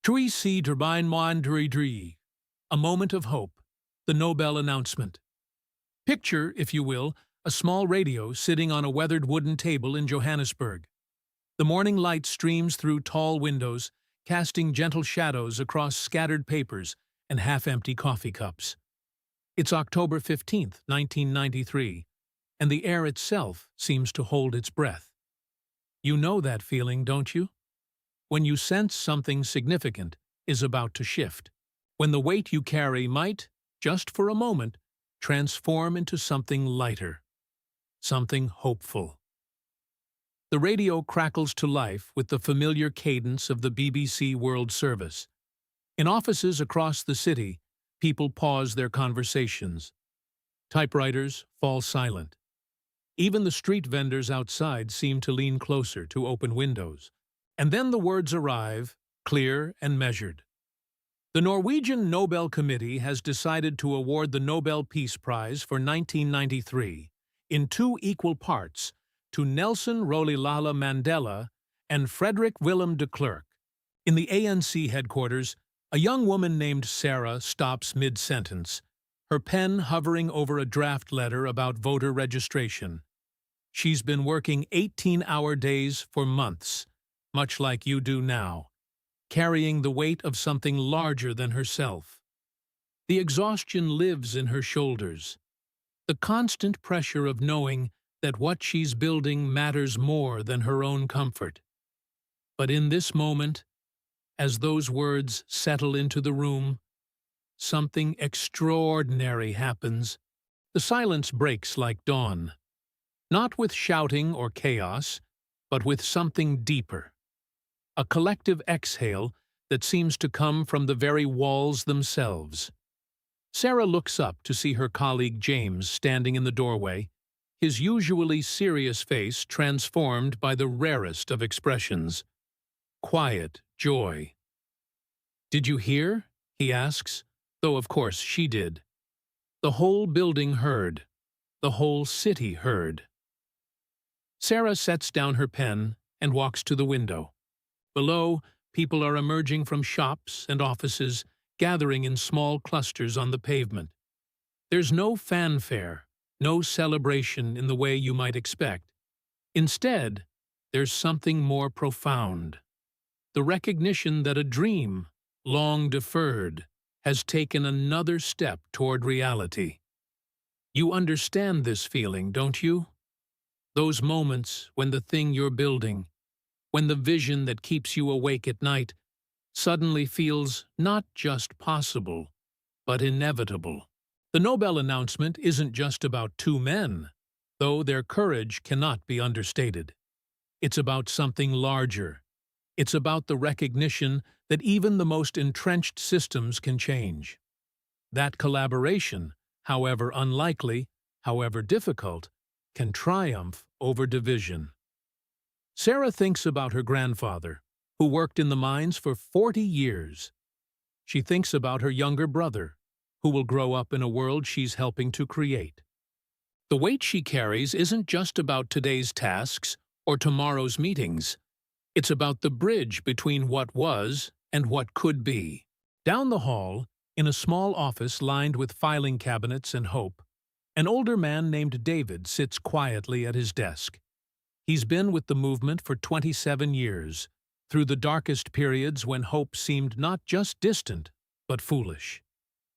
Tree si Durban Mondri. A moment of hope. The Nobel announcement. Picture, if you will, a small radio sitting on a weathered wooden table in Johannesburg. The morning light streams through tall windows, casting gentle shadows across scattered papers and half-empty coffee cups. It's October 15th, 1993, and the air itself seems to hold its breath. You know that feeling, don't you? When you sense something significant is about to shift. When the weight you carry might, just for a moment, transform into something lighter, something hopeful. The radio crackles to life with the familiar cadence of the BBC World Service. In offices across the city, people pause their conversations. Typewriters fall silent. Even the street vendors outside seem to lean closer to open windows. And then the words arrive, clear and measured. The Norwegian Nobel Committee has decided to award the Nobel Peace Prize for 1993 in 2 equal parts to Nelson Mandela and Frederick Willem de Klerk. In the ANC headquarters, a young woman named Sarah stops mid-sentence, her pen hovering over a draft letter about voter registration. She's been working 18-hour days for months, much like you do now, carrying the weight of something larger than herself. The exhaustion lives in her shoulders, the constant pressure of knowing that what she's building matters more than her own comfort. But in this moment, as those words settle into the room, something extraordinary happens. The silence breaks like dawn, not with shouting or chaos, but with something deeper. A collective exhale that seems to come from the very walls themselves. Sarah looks up to see her colleague James standing in the doorway, his usually serious face transformed by the rarest of expressions. Quiet joy. "Did you hear?" he asks, though of course she did. The whole building heard. The whole city heard. Sarah sets down her pen and walks to the window. Below, people are emerging from shops and offices, gathering in small clusters on the pavement. There's no fanfare, no celebration in the way you might expect. Instead, there's something more profound. The recognition that a dream, long deferred, has taken another step toward reality. You understand this feeling, don't you? Those moments when the thing you're building, when the vision that keeps you awake at night, suddenly feels not just possible, but inevitable. The Nobel announcement isn't just about 2 men, though their courage cannot be understated. It's about something larger. It's about the recognition that even the most entrenched systems can change. That collaboration, however unlikely, however difficult, can triumph over division. Sarah thinks about her grandfather, who worked in the mines for 40 years. She thinks about her younger brother, who will grow up in a world she's helping to create. The weight she carries isn't just about today's tasks or tomorrow's meetings. It's about the bridge between what was and what could be. Down the hall, in a small office lined with filing cabinets and hope, an older man named David sits quietly at his desk. He's been with the movement for 27 years, through the darkest periods when hope seemed not just distant, but foolish.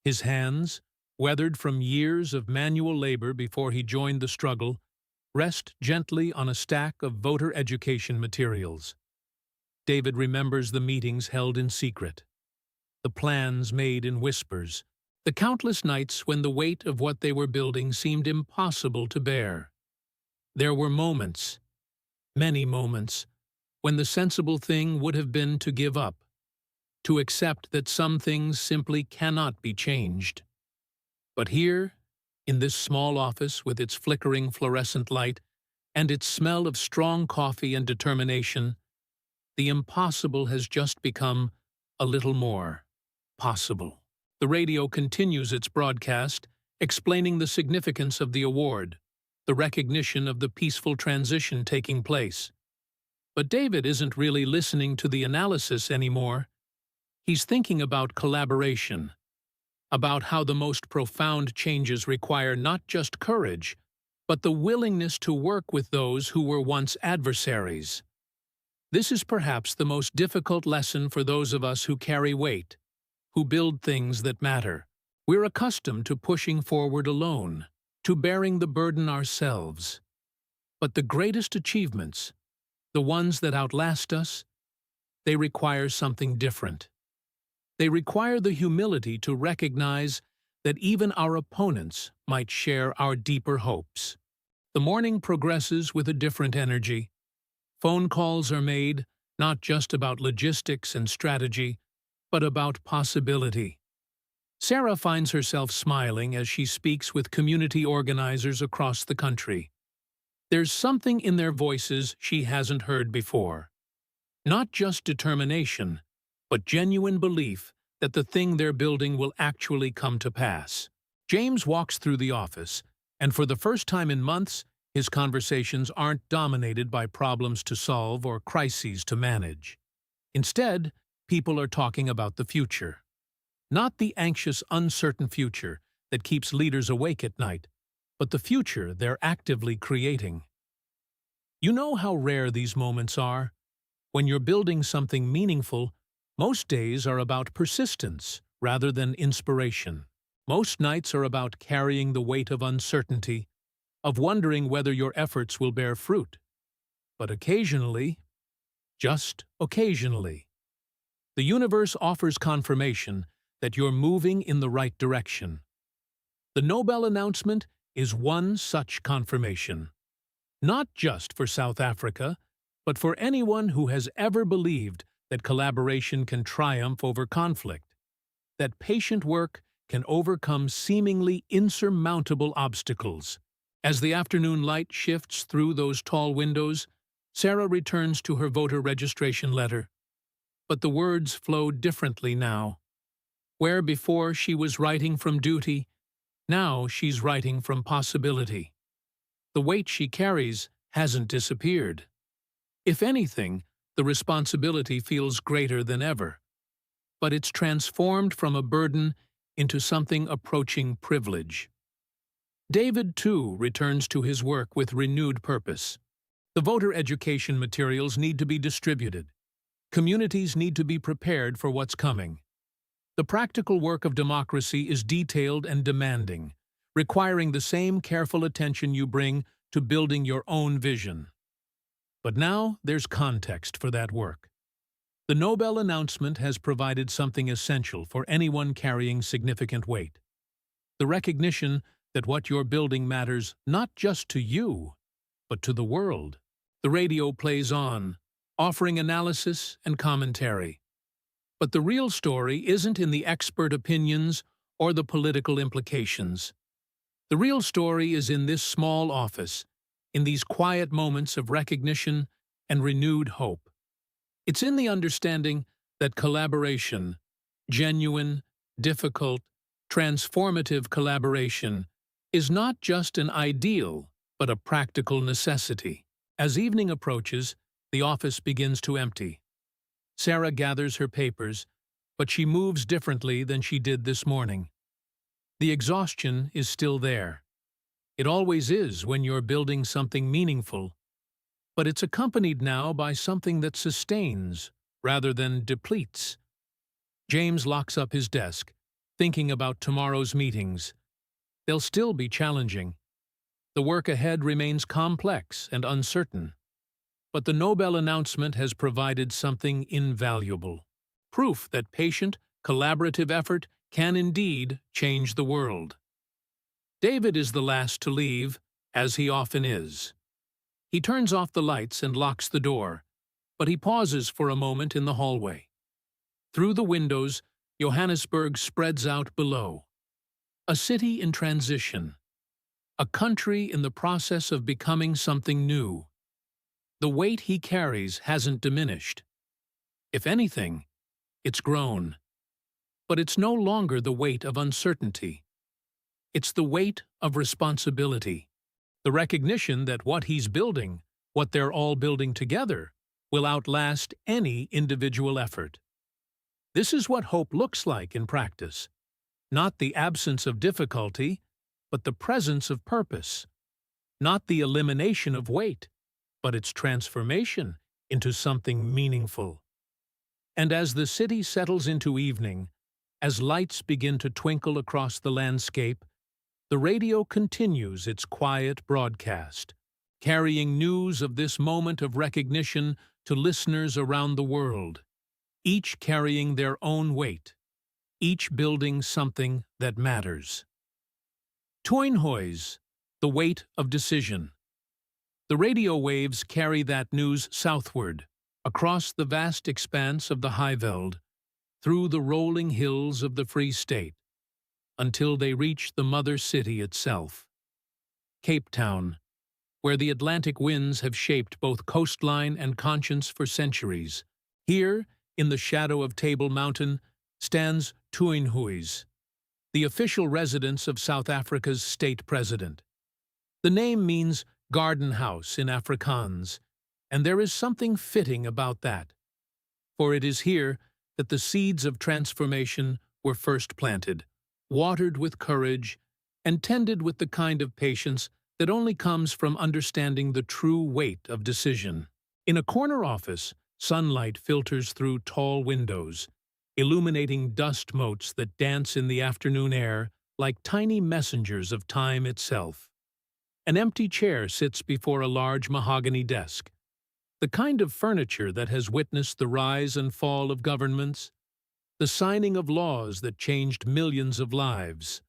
His hands, weathered from years of manual labor before he joined the struggle, rest gently on a stack of voter education materials. David remembers the meetings held in secret, the plans made in whispers, the countless nights when the weight of what they were building seemed impossible to bear. There were moments, many moments, when the sensible thing would have been to give up, to accept that some things simply cannot be changed. But here, in this small office with its flickering fluorescent light and its smell of strong coffee and determination, the impossible has just become a little more possible. The radio continues its broadcast, explaining the significance of the award, the recognition of the peaceful transition taking place. But David isn't really listening to the analysis anymore. He's thinking about collaboration, about how the most profound changes require not just courage, but the willingness to work with those who were once adversaries. This is perhaps the most difficult lesson for those of us who carry weight, who build things that matter. We're accustomed to pushing forward alone, to bearing the burden ourselves. But the greatest achievements, the ones that outlast us, they require something different. They require the humility to recognize that even our opponents might share our deeper hopes. The morning progresses with a different energy. Phone calls are made, not just about logistics and strategy, but about possibility. Sarah finds herself smiling as she speaks with community organizers across the country. There's something in their voices she hasn't heard before. Not just determination, but genuine belief that the thing they're building will actually come to pass. James walks through the office, and for the first time in months, his conversations aren't dominated by problems to solve or crises to manage. Instead, people are talking about the future. Not the anxious, uncertain future that keeps leaders awake at night, but the future they're actively creating. You know how rare these moments are? When you're building something meaningful, most days are about persistence rather than inspiration. Most nights are about carrying the weight of uncertainty, of wondering whether your efforts will bear fruit. But occasionally, just occasionally, the universe offers confirmation that you're moving in the right direction. The Nobel announcement is one such confirmation. Not just for South Africa, but for anyone who has ever believed that collaboration can triumph over conflict, that patient work can overcome seemingly insurmountable obstacles. As the afternoon light shifts through those tall windows, Sarah returns to her voter registration letter. But the words flow differently now. Where before she was writing from duty, now she's writing from possibility. The weight she carries hasn't disappeared. If anything, the responsibility feels greater than ever. But it's transformed from a burden into something approaching privilege. David, too, returns to his work with renewed purpose. The voter education materials need to be distributed. Communities need to be prepared for what's coming. The practical work of democracy is detailed and demanding, requiring the same careful attention you bring to building your own vision. But now there's context for that work. The Nobel announcement has provided something essential for anyone carrying significant weight. The recognition that what you're building matters not just to you, but to the world. The radio plays on, offering analysis and commentary. But the real story isn't in the expert opinions or the political implications. The real story is in this small office, in these quiet moments of recognition and renewed hope. It's in the understanding that collaboration, genuine, difficult, transformative collaboration, is not just an ideal, but a practical necessity. As evening approaches, the office begins to empty. Sarah gathers her papers, but she moves differently than she did this morning. The exhaustion is still there. It always is when you're building something meaningful, but it's accompanied now by something that sustains rather than depletes. James locks up his desk, thinking about tomorrow's meetings. They'll still be challenging. The work ahead remains complex and uncertain. But the Nobel announcement has provided something invaluable. Proof that patient, collaborative effort can indeed change the world. David is the last to leave, as he often is. He turns off the lights and locks the door, but he pauses for a moment in the hallway. Through the windows, Johannesburg spreads out below. A city in transition. A country in the process of becoming something new. The weight he carries hasn't diminished. If anything, it's grown. But it's no longer the weight of uncertainty. It's the weight of responsibility. The recognition that what he's building, what they're all building together, will outlast any individual effort. This is what hope looks like in practice. Not the absence of difficulty, but the presence of purpose. Not the elimination of weight, but its transformation into something meaningful. And as the city settles into evening, as lights begin to twinkle across the landscape, the radio continues its quiet broadcast, carrying news of this moment of recognition to listeners around the world, each carrying their own weight, each building something that matters. Toinhoys, the weight of decision. The radio waves carry that news southward, across the vast expanse of the Highveld, through the rolling hills of the Free State, until they reach the mother city itself, Cape Town, where the Atlantic winds have shaped both coastline and conscience for centuries. Here, in the shadow of Table Mountain, stands Toinhoys, the official residence of South Africa's state president. The name means garden house in Afrikaans, and there is something fitting about that, for it is here that the seeds of transformation were first planted, watered with courage, and tended with the kind of patience that only comes from understanding the true weight of decision. In a corner office, sunlight filters through tall windows, illuminating dust motes that dance in the afternoon air like tiny messengers of time itself. An empty chair sits before a large mahogany desk, the kind of furniture that has witnessed the rise and fall of governments, the signing of laws that changed millions of lives,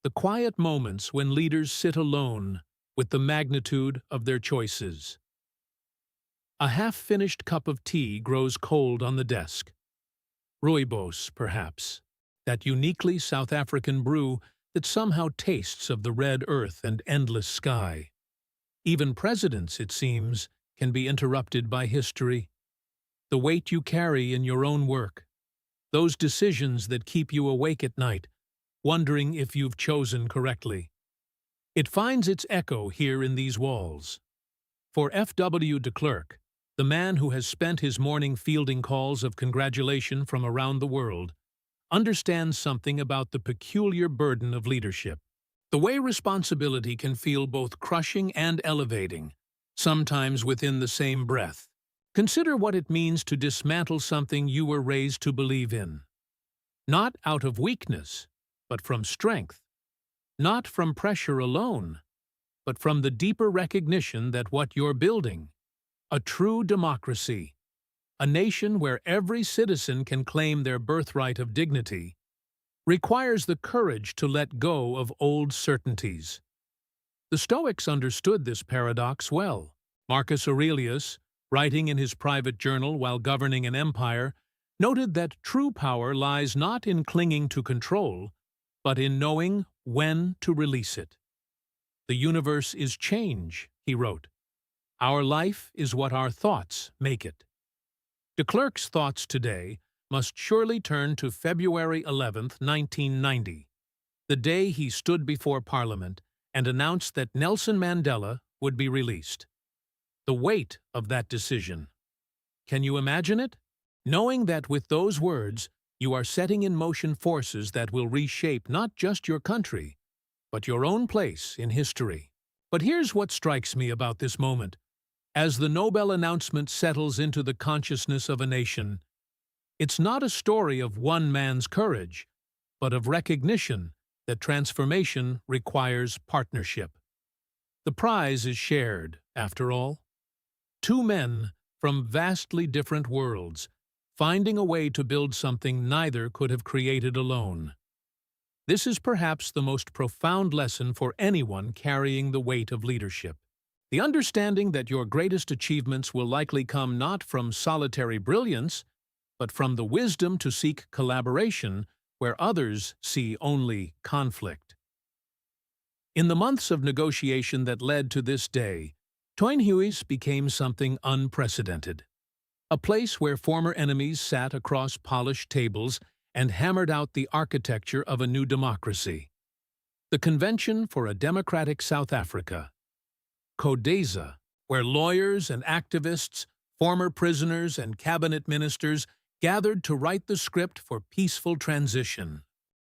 the quiet moments when leaders sit alone with the magnitude of their choices. A half-finished cup of tea grows cold on the desk. Rooibos, perhaps, that uniquely South African brew that somehow tastes of the red earth and endless sky. Even presidents, it seems, can be interrupted by history. The weight you carry in your own work, those decisions that keep you awake at night, wondering if you've chosen correctly. It finds its echo here in these walls. For F.W. de Klerk, the man who has spent his morning fielding calls of congratulation from around the world, understands something about the peculiar burden of leadership. The way responsibility can feel both crushing and elevating, sometimes within the same breath. Consider what it means to dismantle something you were raised to believe in. Not out of weakness, but from strength. Not from pressure alone, but from the deeper recognition that what you're building, a true democracy, a nation where every citizen can claim their birthright of dignity, requires the courage to let go of old certainties. The Stoics understood this paradox well. Marcus Aurelius, writing in his private journal while governing an empire, noted that true power lies not in clinging to control, but in knowing when to release it. The universe is change, he wrote. Our life is what our thoughts make it. De Klerk's thoughts today must surely turn to February 11, 1990, the day he stood before Parliament and announced that Nelson Mandela would be released. The weight of that decision. Can you imagine it? Knowing that with those words, you are setting in motion forces that will reshape not just your country, but your own place in history. But here's what strikes me about this moment. As the Nobel announcement settles into the consciousness of a nation, it's not a story of one man's courage, but of recognition that transformation requires partnership. The prize is shared, after all. Two men from vastly different worlds, finding a way to build something neither could have created alone. This is perhaps the most profound lesson for anyone carrying the weight of leadership. The understanding that your greatest achievements will likely come not from solitary brilliance, but from the wisdom to seek collaboration where others see only conflict. In the months of negotiation that led to this day, Toinhoys became something unprecedented. A place where former enemies sat across polished tables and hammered out the architecture of a new democracy. The Convention for a Democratic South Africa, CODESA, where lawyers and activists, former prisoners and cabinet ministers gathered to write the script for peaceful transition.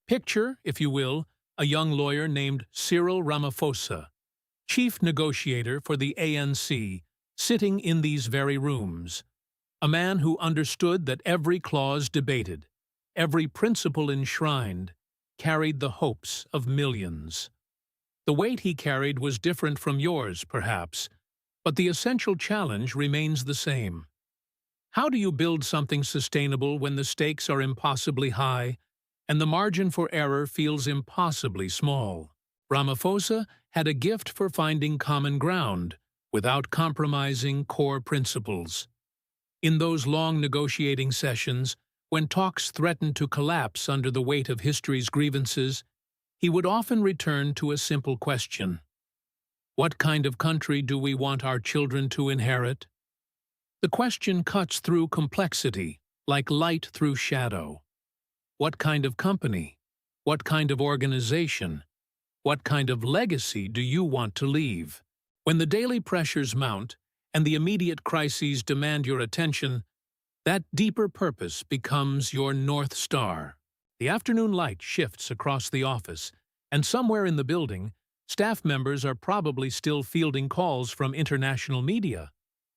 Picture, if you will, a young lawyer named Cyril Ramaphosa, chief negotiator for the ANC, sitting in these very rooms. A man who understood that every clause debated, every principle enshrined, carried the hopes of millions. The weight he carried was different from yours, perhaps, but the essential challenge remains the same. How do you build something sustainable when the stakes are impossibly high and the margin for error feels impossibly small? Ramaphosa had a gift for finding common ground without compromising core principles. In those long negotiating sessions, when talks threatened to collapse under the weight of history's grievances, he would often return to a simple question. What kind of country do we want our children to inherit? The question cuts through complexity, like light through shadow. What kind of company? What kind of organization? What kind of legacy do you want to leave? When the daily pressures mount and the immediate crises demand your attention, that deeper purpose becomes your North Star. The afternoon light shifts across the office, and somewhere in the building, staff members are probably still fielding calls from international media,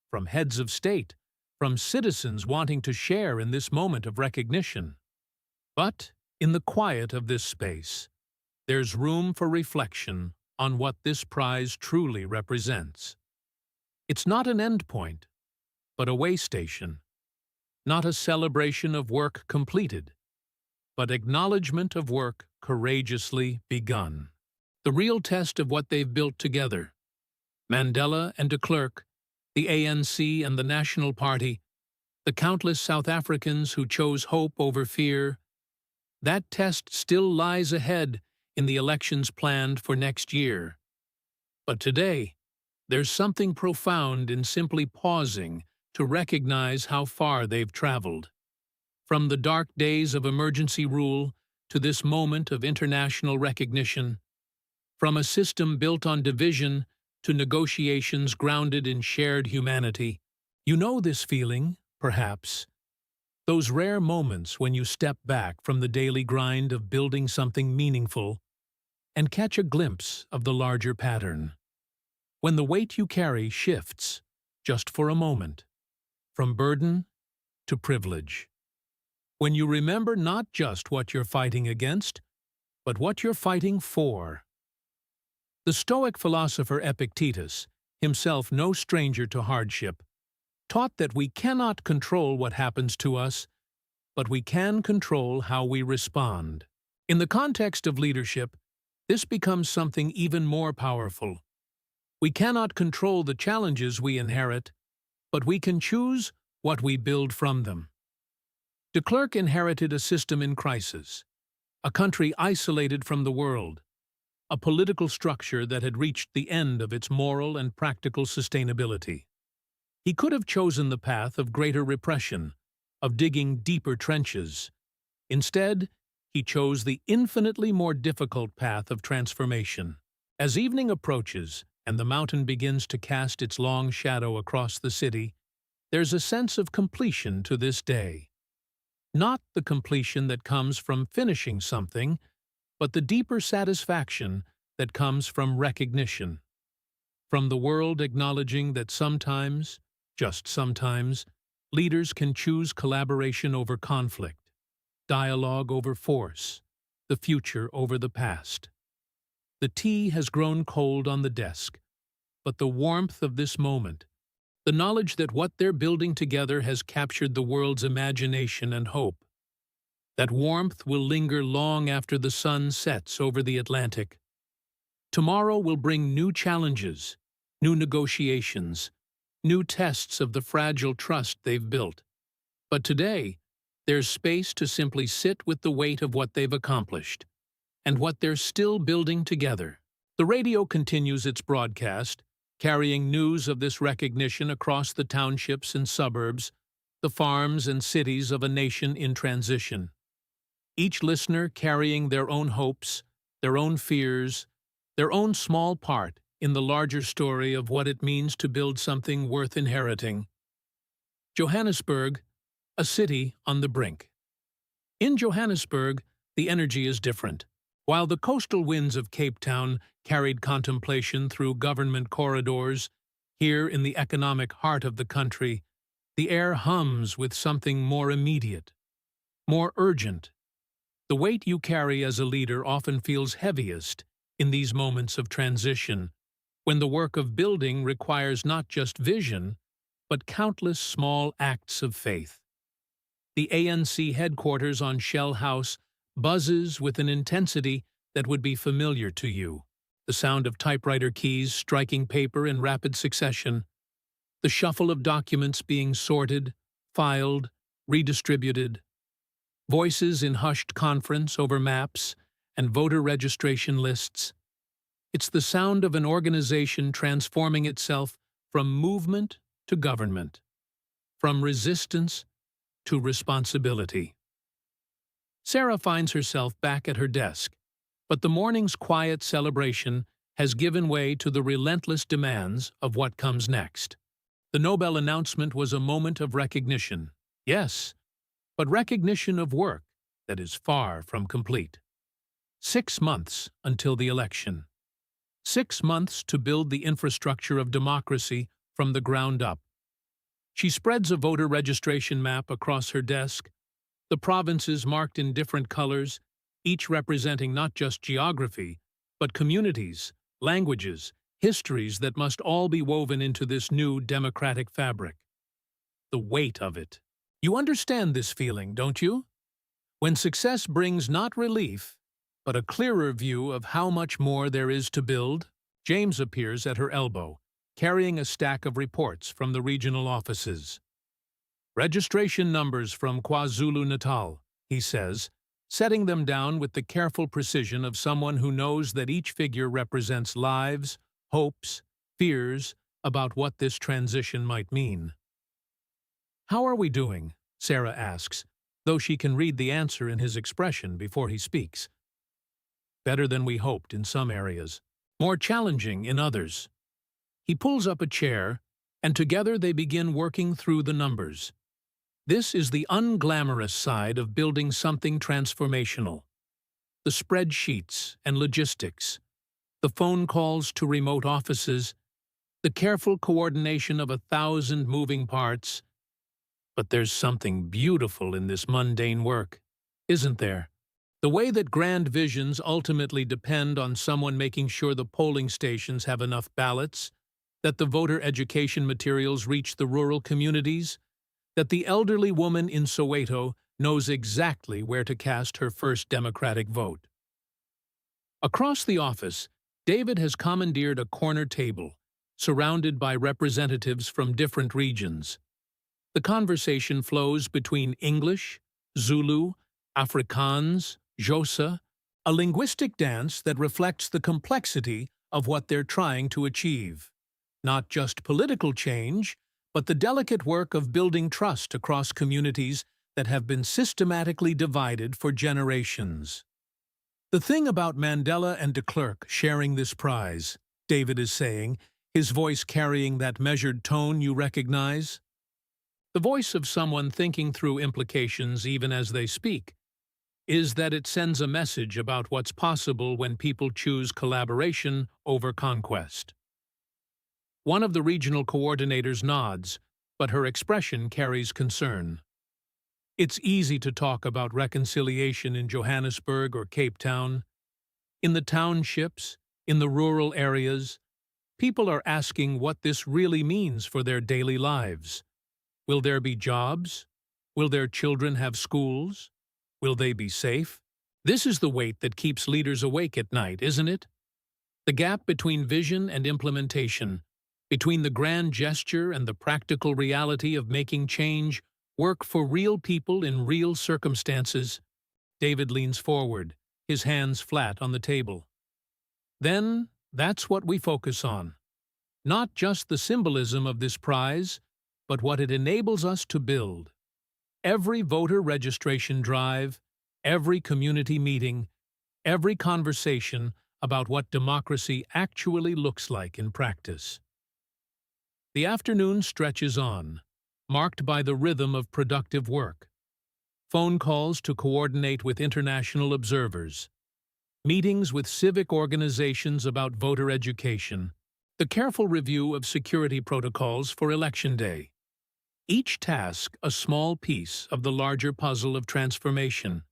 from heads of state, from citizens wanting to share in this moment of recognition. But, in the quiet of this space, there's room for reflection on what this prize truly represents. It's not an endpoint, but a way station. Not a celebration of work completed, but acknowledgement of work courageously begun. The real test of what they've built together. Mandela and de Klerk, the ANC and the National Party, the countless South Africans who chose hope over fear. That test still lies ahead in the elections planned for next year. But today, there's something profound in simply pausing to recognize how far they've traveled. From the dark days of emergency rule to this moment of international recognition, from a system built on division to negotiations grounded in shared humanity. You know this feeling, perhaps. Those rare moments when you step back from the daily grind of building something meaningful and catch a glimpse of the larger pattern. When the weight you carry shifts, just for a moment, from burden to privilege. When you remember not just what you're fighting against, but what you're fighting for. The Stoic philosopher Epictetus, himself no stranger to hardship, taught that we cannot control what happens to us, but we can control how we respond. In the context of leadership, this becomes something even more powerful. We cannot control the challenges we inherit, but we can choose what we build from them. De Klerk inherited a system in crisis, a country isolated from the world, a political structure that had reached the end of its moral and practical sustainability. He could have chosen the path of greater repression, of digging deeper trenches. Instead, he chose the infinitely more difficult path of transformation. As evening approaches and the mountain begins to cast its long shadow across the city, there's a sense of completion to this day. Not the completion that comes from finishing something, but the deeper satisfaction that comes from recognition. From the world acknowledging that sometimes, just sometimes, leaders can choose collaboration over conflict, dialogue over force, the future over the past. The tea has grown cold on the desk, but the warmth of this moment, the knowledge that what they're building together has captured the world's imagination and hope. That warmth will linger long after the sun sets over the Atlantic. Tomorrow will bring new challenges, new negotiations, new tests of the fragile trust they've built. But today, there's space to simply sit with the weight of what they've accomplished and what they're still building together. The radio continues its broadcast, carrying news of this recognition across the townships and suburbs, the farms and cities of a nation in transition. Each listener carrying their own hopes, their own fears, their own small part in the larger story of what it means to build something worth inheriting. Johannesburg, A city on the brink. In Johannesburg, the energy is different. While the coastal winds of Cape Town carried contemplation through government corridors, here in the economic heart of the country, the air hums with something more immediate, more urgent. The weight you carry as a leader often feels heaviest in these moments of transition, when the work of building requires not just vision, but countless small acts of faith. The ANC headquarters on Shell House buzzes with an intensity that would be familiar to you. The sound of typewriter keys striking paper in rapid succession, the shuffle of documents being sorted, filed, redistributed, voices in hushed conference over maps and voter registration lists. It's the sound of an organization transforming itself from movement to government, from resistance to responsibility. Sarah finds herself back at her desk, but the morning's quiet celebration has given way to the relentless demands of what comes next. The Nobel announcement was a moment of recognition, yes, but recognition of work that is far from complete. 6 months until the election. 6 months to build the infrastructure of democracy from the ground up. She spreads a voter registration map across her desk, the provinces marked in different colors, each representing not just geography, but communities, languages, histories that must all be woven into this new democratic fabric. The weight of it. You understand this feeling, don't you? When success brings not relief, but a clearer view of how much more there is to build. James appears at her elbow, carrying a stack of reports from the regional offices. Registration numbers from KwaZulu-Natal, he says, setting them down with the careful precision of someone who knows that each figure represents lives, hopes, fears about what this transition might mean. "How are we doing?" Sarah asks, though she can read the answer in his expression before he speaks. "Better than we hoped in some areas, more challenging in others." He pulls up a chair, and together they begin working through the numbers. This is the unglamorous side of building something transformational. The spreadsheets and logistics, the phone calls to remote offices, the careful coordination of 1,000 moving parts. But there's something beautiful in this mundane work, isn't there? The way that grand visions ultimately depend on someone making sure the polling stations have enough ballots, that the voter education materials reach the rural communities, that the elderly woman in Soweto knows exactly where to cast her first democratic vote. Across the office, David has commandeered a corner table, surrounded by representatives from different regions. The conversation flows between English, Zulu, Afrikaans, Xhosa, a linguistic dance that reflects the complexity of what they're trying to achieve. Not just political change, but the delicate work of building trust across communities that have been systematically divided for generations. "The thing about Mandela and de Klerk sharing this prize," David is saying, his voice carrying that measured tone you recognize. The voice of someone thinking through implications even as they speak, is that it sends a message about what's possible when people choose collaboration over conquest. One of the regional coordinators nods, but her expression carries concern. It's easy to talk about reconciliation in Johannesburg or Cape Town. In the townships, in the rural areas, people are asking what this really means for their daily lives. Will there be jobs? Will their children have schools? Will they be safe? This is the weight that keeps leaders awake at night, isn't it? The gap between vision and implementation, between the grand gesture and the practical reality of making change work for real people in real circumstances. David leans forward, his hands flat on the table. Then, that's what we focus on. Not just the symbolism of this prize, but what it enables us to build. Every voter registration drive, every community meeting, every conversation about what democracy actually looks like in practice. The afternoon stretches on. marked by the rhythm of productive work. Phone calls to coordinate with international observers, meetings with civic organizations about voter education, the careful review of security protocols for Election Day. Each task a small piece of the larger puzzle of transformation.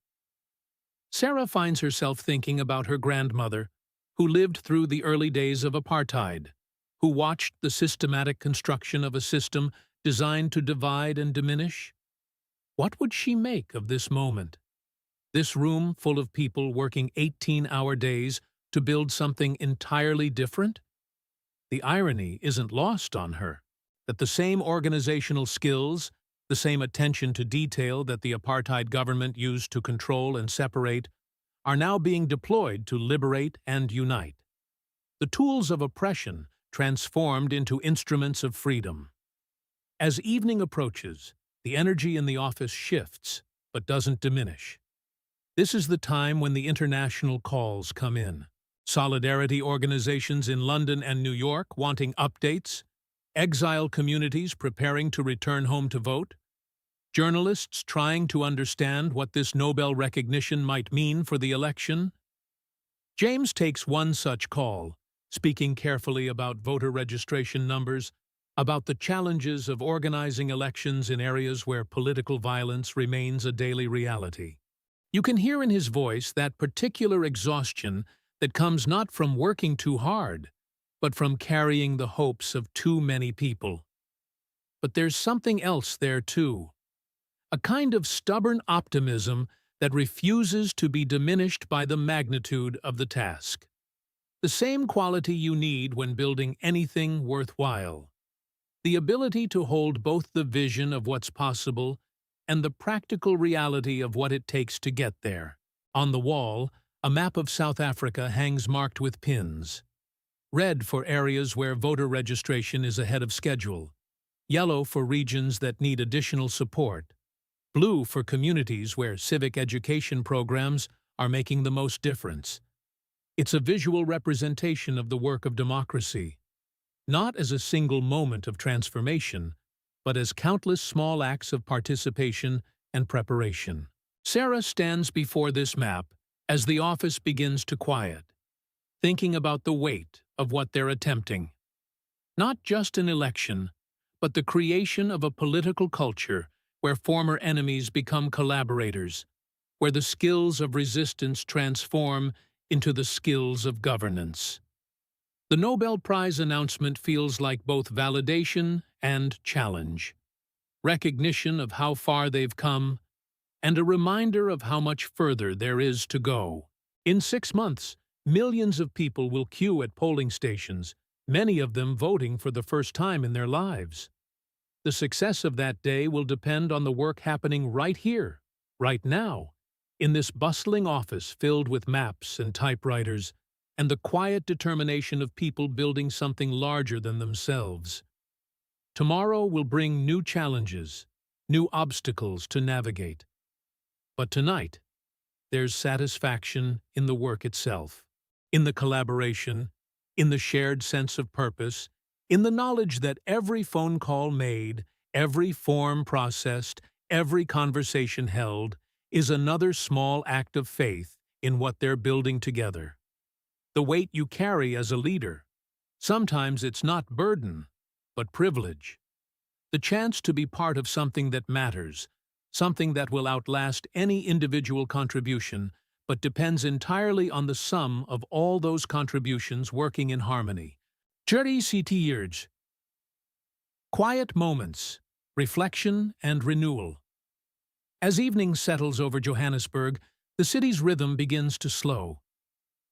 Sarah finds herself thinking about her grandmother, who lived through the early days of apartheid, who watched the systematic construction of a system designed to divide and diminish. What would she make of this moment? This room full of people working 18-hour days to build something entirely different? The irony isn't lost on her that the same organizational skills, the same attention to detail that the apartheid government used to control and separate, are now being deployed to liberate and unite. The tools of oppression transformed into instruments of freedom. As evening approaches, the energy in the office shifts, but doesn't diminish. This is the time when the international calls come in. Solidarity organizations in London and New York wanting updates, exile communities preparing to return home to vote, journalists trying to understand what this Nobel recognition might mean for the election. James takes one such call, speaking carefully about voter registration numbers, about the challenges of organizing elections in areas where political violence remains a daily reality. You can hear in his voice that particular exhaustion that comes not from working too hard, but from carrying the hopes of too many people. But there's something else there too, a kind of stubborn optimism that refuses to be diminished by the magnitude of the task. The same quality you need when building anything worthwhile. The ability to hold both the vision of what's possible and the practical reality of what it takes to get there. On the wall, a map of South Africa hangs marked with pins. Red for areas where voter registration is ahead of schedule. Yellow for regions that need additional support. Blue for communities where civic education programs are making the most difference. It's a visual representation of the work of democracy, not as a single moment of transformation, but as countless small acts of participation and preparation. Sarah stands before this map as the office begins to quiet, thinking about the weight of what they're attempting. Not just an election, but the creation of a political culture where former enemies become collaborators, where the skills of resistance transform into the skills of governance. The Nobel Prize announcement feels like both validation and challenge, recognition of how far they've come, and a reminder of how much further there is to go. In 6 months, millions of people will queue at polling stations, many of them voting for the first time in their lives. The success of that day will depend on the work happening right here, right now, in this bustling office filled with maps and typewriters, and the quiet determination of people building something larger than themselves. Tomorrow will bring new challenges, new obstacles to navigate. But tonight, there's satisfaction in the work itself, in the collaboration, in the shared sense of purpose, in the knowledge that every phone call made, every form processed, every conversation held, is another small act of faith in what they're building together. The weight you carry as a leader. Sometimes it's not burden, but privilege. The chance to be part of something that matters, something that will outlast any individual contribution, but depends entirely on the sum of all those contributions working in harmony. Years. Quiet moments, reflection and renewal. As evening settles over Johannesburg, the city's rhythm begins to slow.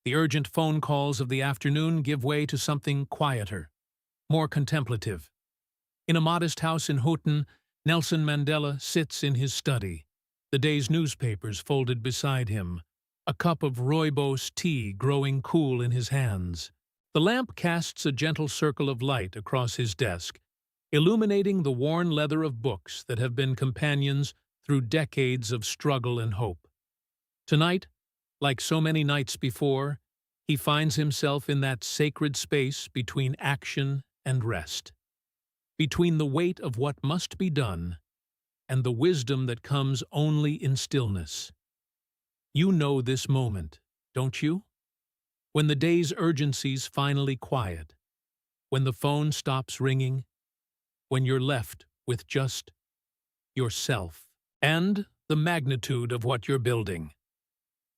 The urgent phone calls of the afternoon give way to something quieter, more contemplative. In a modest house in Houghton, Nelson Mandela sits in his study, the day's newspapers folded beside him, a cup of rooibos tea growing cool in his hands. The lamp casts a gentle circle of light across his desk, illuminating the worn leather of books that have been companions through decades of struggle and hope. Tonight, like so many nights before, he finds himself in that sacred space between action and rest. between the weight of what must be done and the wisdom that comes only in stillness. You know this moment, don't you? When the day's urgencies finally quiet, when the phone stops ringing, when you're left with just yourself and the magnitude of what you're building.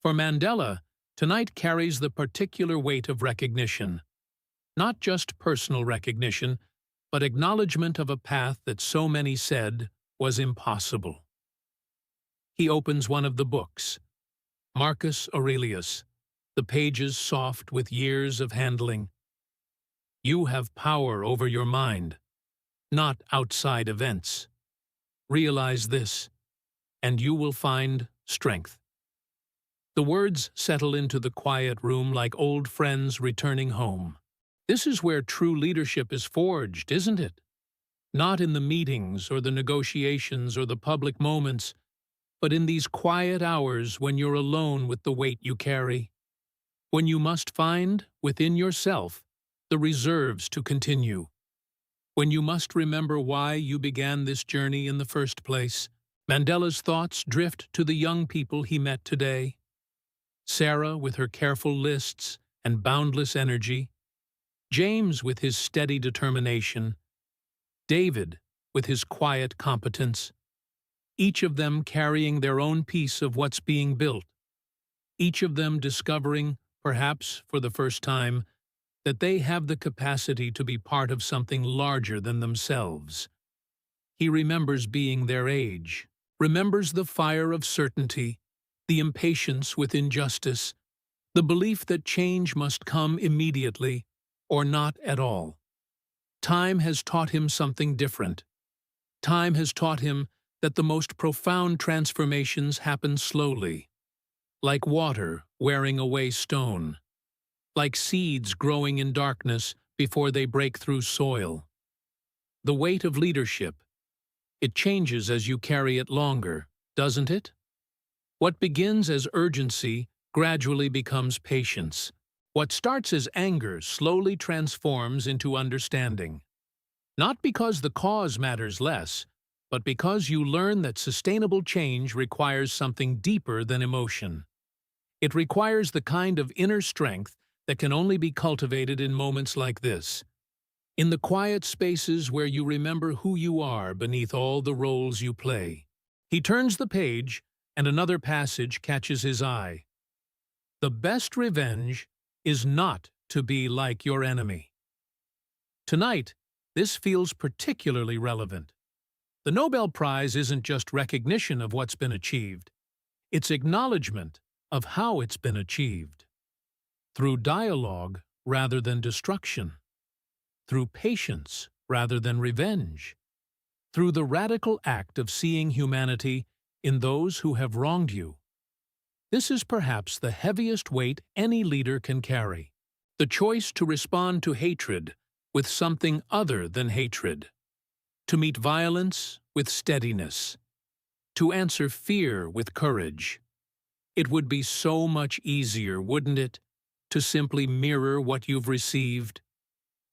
For Mandela, tonight carries the particular weight of recognition, not just personal recognition, but acknowledgement of a path that so many said was impossible. He opens one of the books, Marcus Aurelius, the pages soft with years of handling. You have power over your mind, not outside events. Realize this, and you will find strength. The words settle into the quiet room like old friends returning home. This is where true leadership is forged, isn't it? Not in the meetings or the negotiations or the public moments, but in these quiet hours when you're alone with the weight you carry. When you must find, within yourself, the reserves to continue. When you must remember why you began this journey in the first place. Mandela's thoughts drift to the young people he met today. Sarah with her careful lists and boundless energy. James with his steady determination. David with his quiet competence. Each of them carrying their own piece of what's being built. Each of them discovering, perhaps for the first time, that they have the capacity to be part of something larger than themselves. He remembers being their age, remembers the fire of certainty, the impatience with injustice, the belief that change must come immediately or not at all. Time has taught him something different. Time has taught him that the most profound transformations happen slowly, like water wearing away stone, like seeds growing in darkness before they break through soil. The weight of leadership, it changes as you carry it longer, doesn't it? What begins as urgency gradually becomes patience. What starts as anger slowly transforms into understanding. Not because the cause matters less, but because you learn that sustainable change requires something deeper than emotion. It requires the kind of inner strength that can only be cultivated in moments like this, in the quiet spaces where you remember who you are beneath all the roles you play. He turns the page, and another passage catches his eye. The best revenge is not to be like your enemy. Tonight, this feels particularly relevant. The Nobel Prize isn't just recognition of what's been achieved, it's acknowledgement of how it's been achieved. Through dialogue rather than destruction, through patience rather than revenge, through the radical act of seeing humanity in those who have wronged you. This is perhaps the heaviest weight any leader can carry, the choice to respond to hatred with something other than hatred, to meet violence with steadiness, to answer fear with courage. It would be so much easier, wouldn't it, to simply mirror what you've received,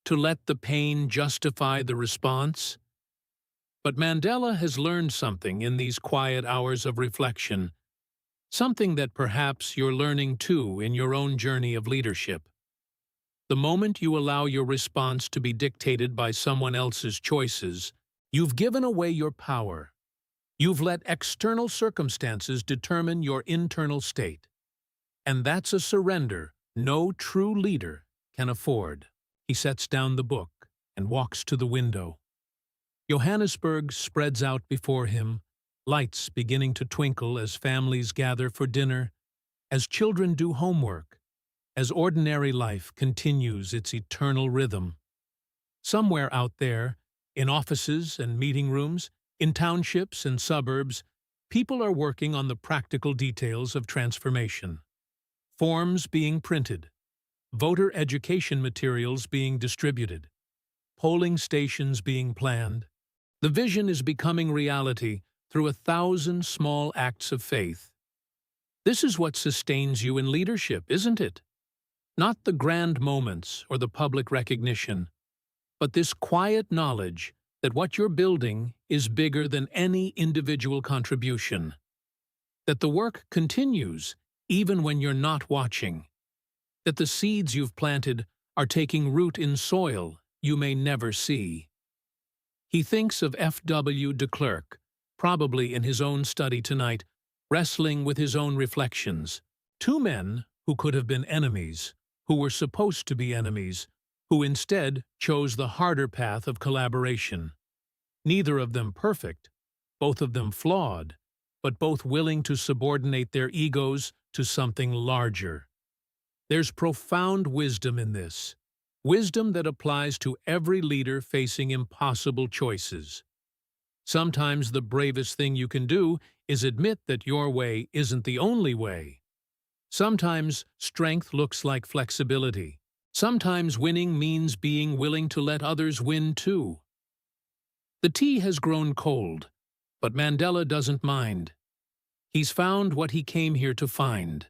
to let the pain justify the response? But Mandela has learned something in these quiet hours of reflection, something that perhaps you're learning too in your own journey of leadership. The moment you allow your response to be dictated by someone else's choices, you've given away your power. You've let external circumstances determine your internal state. And that's a surrender no true leader can afford. He sets down the book and walks to the window. Johannesburg spreads out before him, lights beginning to twinkle as families gather for dinner, as children do homework, as ordinary life continues its eternal rhythm. Somewhere out there, in offices and meeting rooms, in townships and suburbs, people are working on the practical details of transformation. Forms being printed, voter education materials being distributed, polling stations being planned. The vision is becoming reality through 1,000 small acts of faith. This is what sustains you in leadership, isn't it? Not the grand moments or the public recognition, but this quiet knowledge that what you're building is bigger than any individual contribution, that the work continues even when you're not watching, that the seeds you've planted are taking root in soil you may never see. He thinks of F.W. de Klerk, probably in his own study tonight, wrestling with his own reflections. Two men who could have been enemies, who were supposed to be enemies, who instead chose the harder path of collaboration. Neither of them perfect, both of them flawed, but both willing to subordinate their egos to something larger. There's profound wisdom in this, wisdom that applies to every leader facing impossible choices. Sometimes the bravest thing you can do is admit that your way isn't the only way. Sometimes strength looks like flexibility. Sometimes winning means being willing to let others win too. The tea has grown cold, but Mandela doesn't mind. He's found what he came here to find.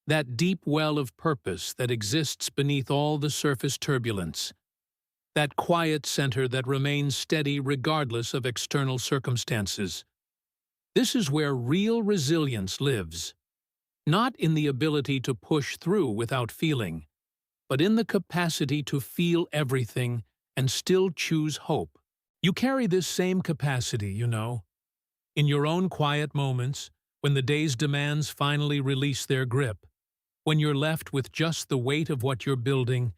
That deep well of purpose that exists beneath all the surface turbulence. That quiet center that remains steady regardless of external circumstances. This is where real resilience lives. Not in the ability to push through without feeling, but in the capacity to feel everything and still choose hope. You carry this same capacity, you know. In your own quiet moments, when the day's demands finally release their grip, when you're left with just the weight of what you're building,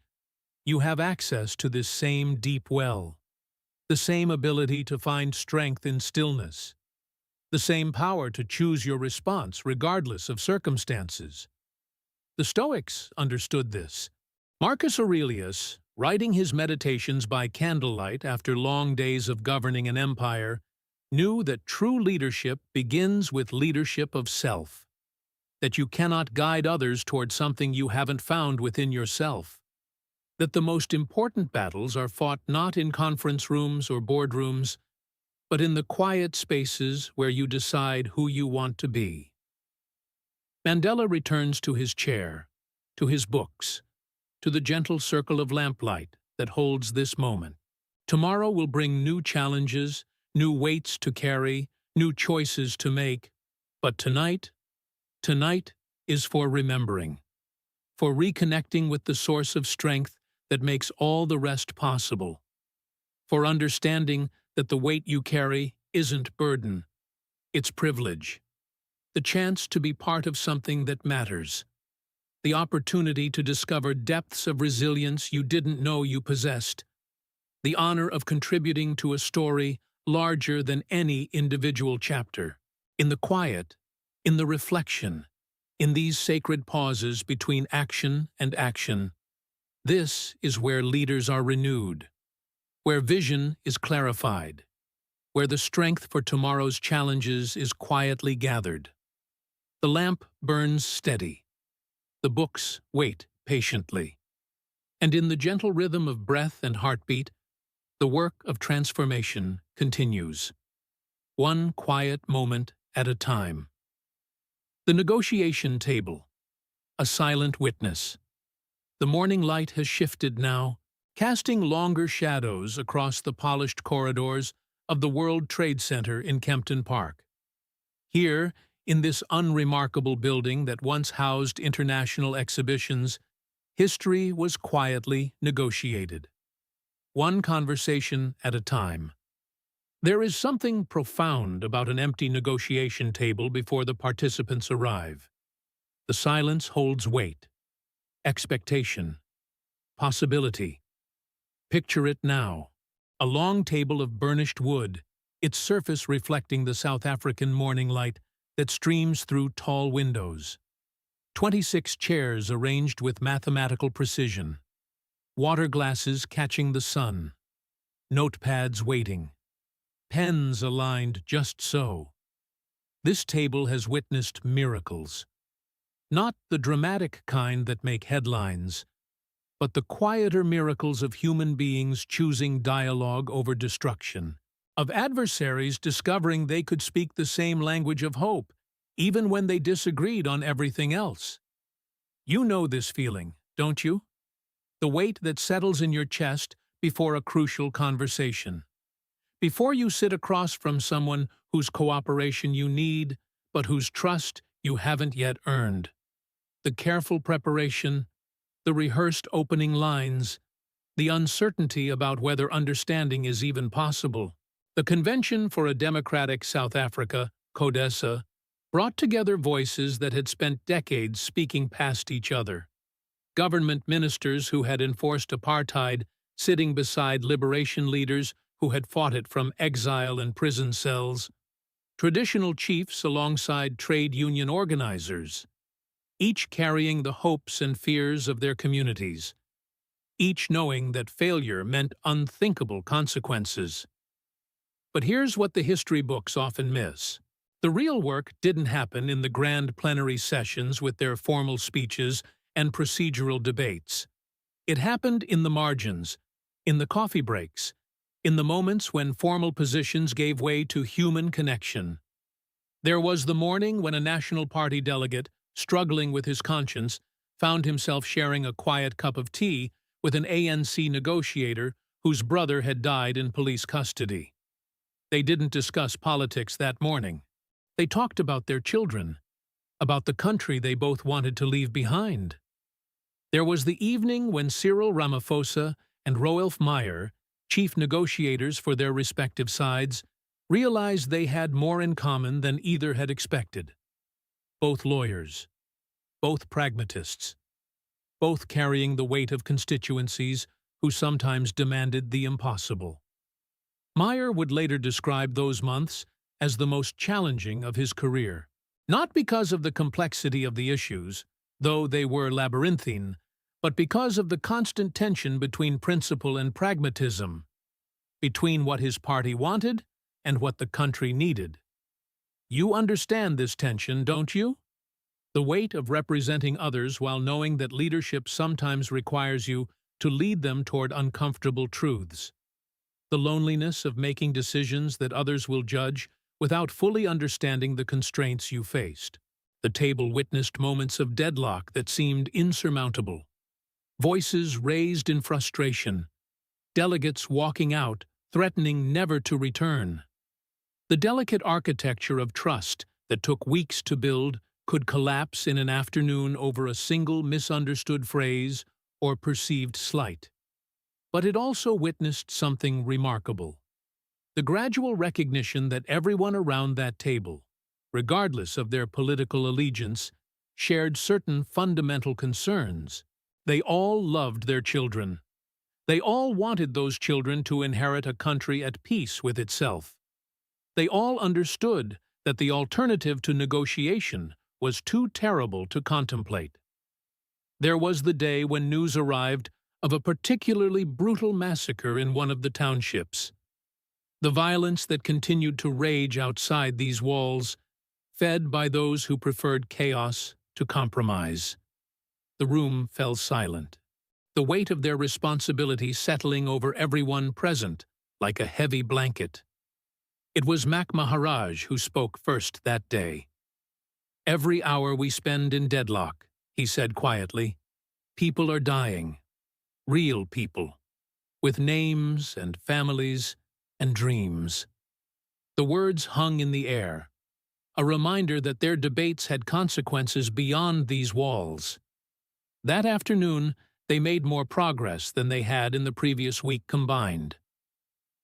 you have access to this same deep well, the same ability to find strength in stillness, the same power to choose your response regardless of circumstances. The Stoics understood this. Marcus Aurelius, writing his meditations by candlelight after long days of governing an empire, knew that true leadership begins with leadership of self, that you cannot guide others toward something you haven't found within yourself, that the most important battles are fought not in conference rooms or boardrooms, but in the quiet spaces where you decide who you want to be. Mandela returns to his chair, to his books, to the gentle circle of lamplight that holds this moment. Tomorrow will bring new challenges, new weights to carry, new choices to make, but tonight is for remembering, for reconnecting with the source of strength that makes all the rest possible, for understanding that the weight you carry isn't burden, it's privilege, the chance to be part of something that matters, the opportunity to discover depths of resilience you didn't know you possessed, the honor of contributing to a story larger than any individual chapter. In the quiet, in the reflection, in these sacred pauses between action and action, this is where leaders are renewed, where vision is clarified, where the strength for tomorrow's challenges is quietly gathered. The lamp burns steady. The books wait patiently. And in the gentle rhythm of breath and heartbeat, the work of transformation continues, one quiet moment at a time. The negotiation table, a silent witness. The morning light has shifted now, casting longer shadows across the polished corridors of the World Trade Center in Kempton Park. Here, in this unremarkable building that once housed international exhibitions, history was quietly negotiated, one conversation at a time. There is something profound about an empty negotiation table before the participants arrive. The silence holds weight, expectation, possibility. Picture it now, a long table of burnished wood, its surface reflecting the South African morning light that streams through tall windows. 26 chairs arranged with mathematical precision. Water glasses catching the sun. Notepads waiting. Pens aligned just so. This table has witnessed miracles. Not the dramatic kind that make headlines, but the quieter miracles of human beings choosing dialogue over destruction, of adversaries discovering they could speak the same language of hope, even when they disagreed on everything else. You know this feeling, don't you? The weight that settles in your chest before a crucial conversation. Before you sit across from someone whose cooperation you need, but whose trust you haven't yet earned. The careful preparation, the rehearsed opening lines, the uncertainty about whether understanding is even possible. The Convention for a Democratic South Africa, CODESA, brought together voices that had spent decades speaking past each other. Government ministers who had enforced apartheid sitting beside liberation leaders who had fought it from exile and prison cells. Traditional chiefs alongside trade union organizers, each carrying the hopes and fears of their communities, each knowing that failure meant unthinkable consequences. But here's what the history books often miss. The real work didn't happen in the grand plenary sessions with their formal speeches and procedural debates. It happened in the margins, in the coffee breaks, in the moments when formal positions gave way to human connection. There was the morning when a National Party delegate, struggling with his conscience, found himself sharing a quiet cup of tea with an ANC negotiator whose brother had died in police custody. They didn't discuss politics that morning. They talked about their children, about the country they both wanted to leave behind. There was the evening when Cyril Ramaphosa and Roelf Meyer, chief negotiators for their respective sides, realized they had more in common than either had expected. Both lawyers, both pragmatists, both carrying the weight of constituencies who sometimes demanded the impossible. Meyer would later describe those months as the most challenging of his career, not because of the complexity of the issues, though they were labyrinthine, but because of the constant tension between principle and pragmatism, between what his party wanted and what the country needed. You understand this tension, don't you? The weight of representing others while knowing that leadership sometimes requires you to lead them toward uncomfortable truths. The loneliness of making decisions that others will judge without fully understanding the constraints you faced. The table witnessed moments of deadlock that seemed insurmountable. Voices raised in frustration. Delegates walking out, threatening never to return. The delicate architecture of trust that took weeks to build could collapse in an afternoon over a single misunderstood phrase or perceived slight. But it also witnessed something remarkable. The gradual recognition that everyone around that table, regardless of their political allegiance, shared certain fundamental concerns. They all loved their children. They all wanted those children to inherit a country at peace with itself. They all understood that the alternative to negotiation was too terrible to contemplate. There was the day when news arrived of a particularly brutal massacre in one of the townships. The violence that continued to rage outside these walls, fed by those who preferred chaos to compromise. The room fell silent, the weight of their responsibility settling over everyone present like a heavy blanket. It was Mac Maharaj who spoke first that day. "Every hour we spend in deadlock," he said quietly, "people are dying. Real people, with names and families and dreams." The words hung in the air, a reminder that their debates had consequences beyond these walls. That afternoon, they made more progress than they had in the previous week combined.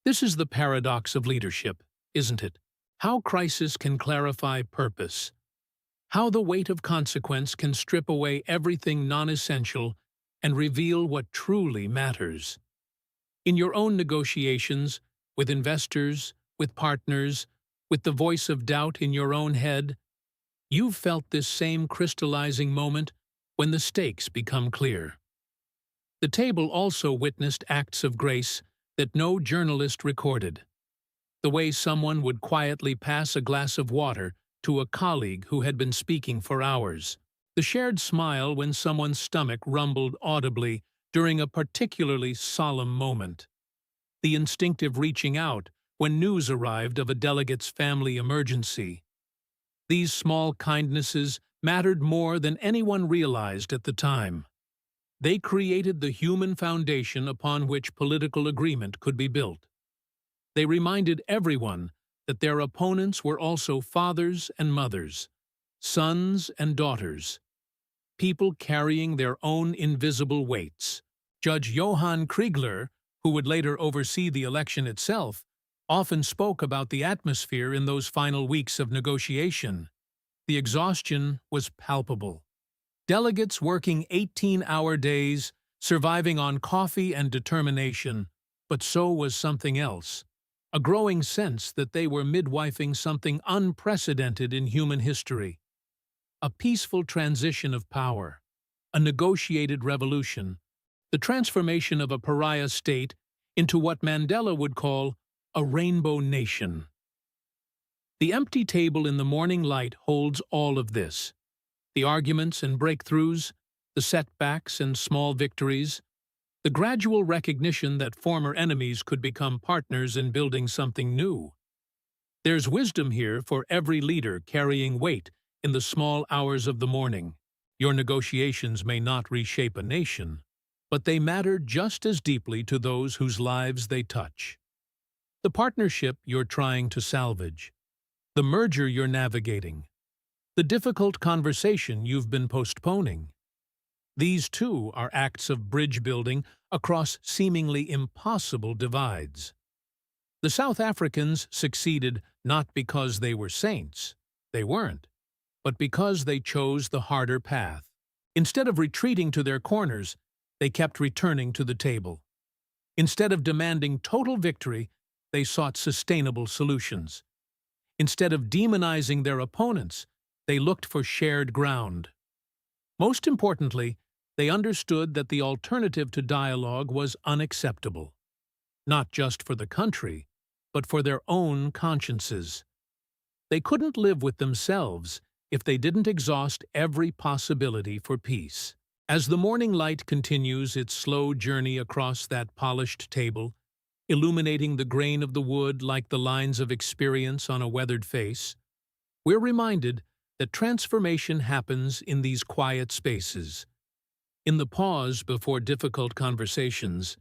This is the paradox of leadership, isn't it? How crisis can clarify purpose. How the weight of consequence can strip away everything non-essential and reveal what truly matters. In your own negotiations, with investors, with partners, with the voice of doubt in your own head, you've felt this same crystallizing moment when the stakes become clear. The table also witnessed acts of grace that no journalist recorded. The way someone would quietly pass a glass of water to a colleague who had been speaking for hours. The shared smile when someone's stomach rumbled audibly during a particularly solemn moment. The instinctive reaching out when news arrived of a delegate's family emergency. These small kindnesses mattered more than anyone realized at the time. They created the human foundation upon which political agreement could be built. They reminded everyone that their opponents were also fathers and mothers, sons and daughters, people carrying their own invisible weights. Judge Johann Kriegler, who would later oversee the election itself, often spoke about the atmosphere in those final weeks of negotiation. The exhaustion was palpable. Delegates working 18-hour days, surviving on coffee and determination, but so was something else. A growing sense that they were midwifing something unprecedented in human history. A peaceful transition of power, a negotiated revolution, the transformation of a pariah state into what Mandela would call a rainbow nation. The empty table in the morning light holds all of this. The arguments and breakthroughs, the setbacks and small victories, the gradual recognition that former enemies could become partners in building something new. There's wisdom here for every leader carrying weight in the small hours of the morning. Your negotiations may not reshape a nation, but they matter just as deeply to those whose lives they touch. The partnership you're trying to salvage, the merger you're navigating, the difficult conversation you've been postponing. These too are acts of bridge building across seemingly impossible divides. The South Africans succeeded not because they were saints, they weren't, but because they chose the harder path. Instead of retreating to their corners, they kept returning to the table. Instead of demanding total victory, they sought sustainable solutions. Instead of demonizing their opponents, they looked for shared ground. Most importantly, they understood that the alternative to dialogue was unacceptable, not just for the country, but for their own consciences. They couldn't live with themselves if they didn't exhaust every possibility for peace. As the morning light continues its slow journey across that polished table, illuminating the grain of the wood like the lines of experience on a weathered face, we're reminded that transformation happens in these quiet spaces, in the pause before difficult conversations,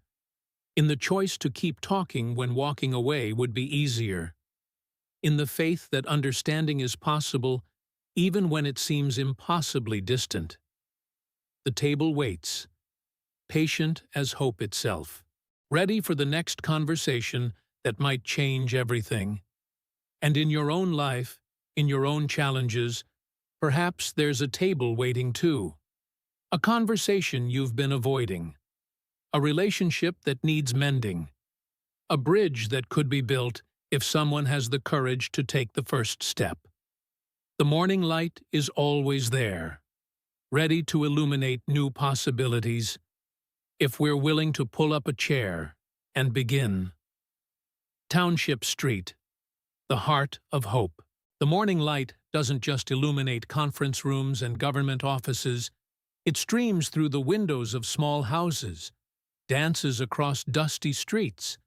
in the choice to keep talking when walking away would be easier, in the faith that understanding is possible even when it seems impossibly distant. The table waits, patient as hope itself, ready for the next conversation that might change everything. And in your own life, in your own challenges, perhaps there's a table waiting too. A conversation you've been avoiding. A relationship that needs mending. A bridge that could be built if someone has the courage to take the first step. The morning light is always there, ready to illuminate new possibilities, if we're willing to pull up a chair and begin. Township Street, the heart of hope. The morning light doesn't just illuminate conference rooms and government offices, it streams through the windows of small houses, dances across dusty streets,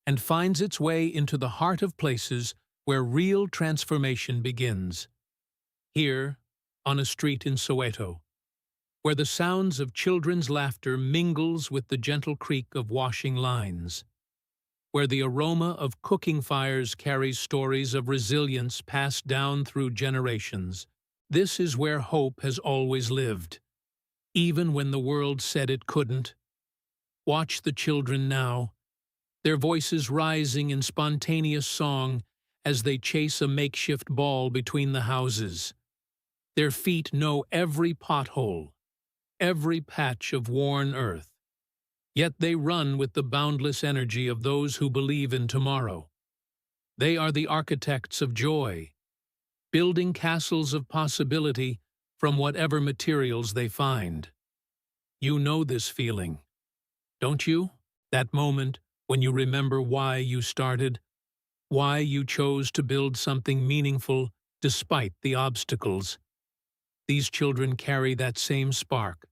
and finds its way into the heart of places where real transformation begins. Here, on a street in Soweto, where the sounds of children's laughter mingles with the gentle creak of washing lines, where the aroma of cooking fires carries stories of resilience passed down through generations. This is where hope has always lived, even when the world said it couldn't. Watch the children now, their voices rising in spontaneous song as they chase a makeshift ball between the houses. Their feet know every pothole, every patch of worn earth. Yet they run with the boundless energy of those who believe in tomorrow. They are the architects of joy, building castles of possibility from whatever materials they find. You know this feeling, don't you? That moment when you remember why you started, why you chose to build something meaningful despite the obstacles. These children carry that same spark,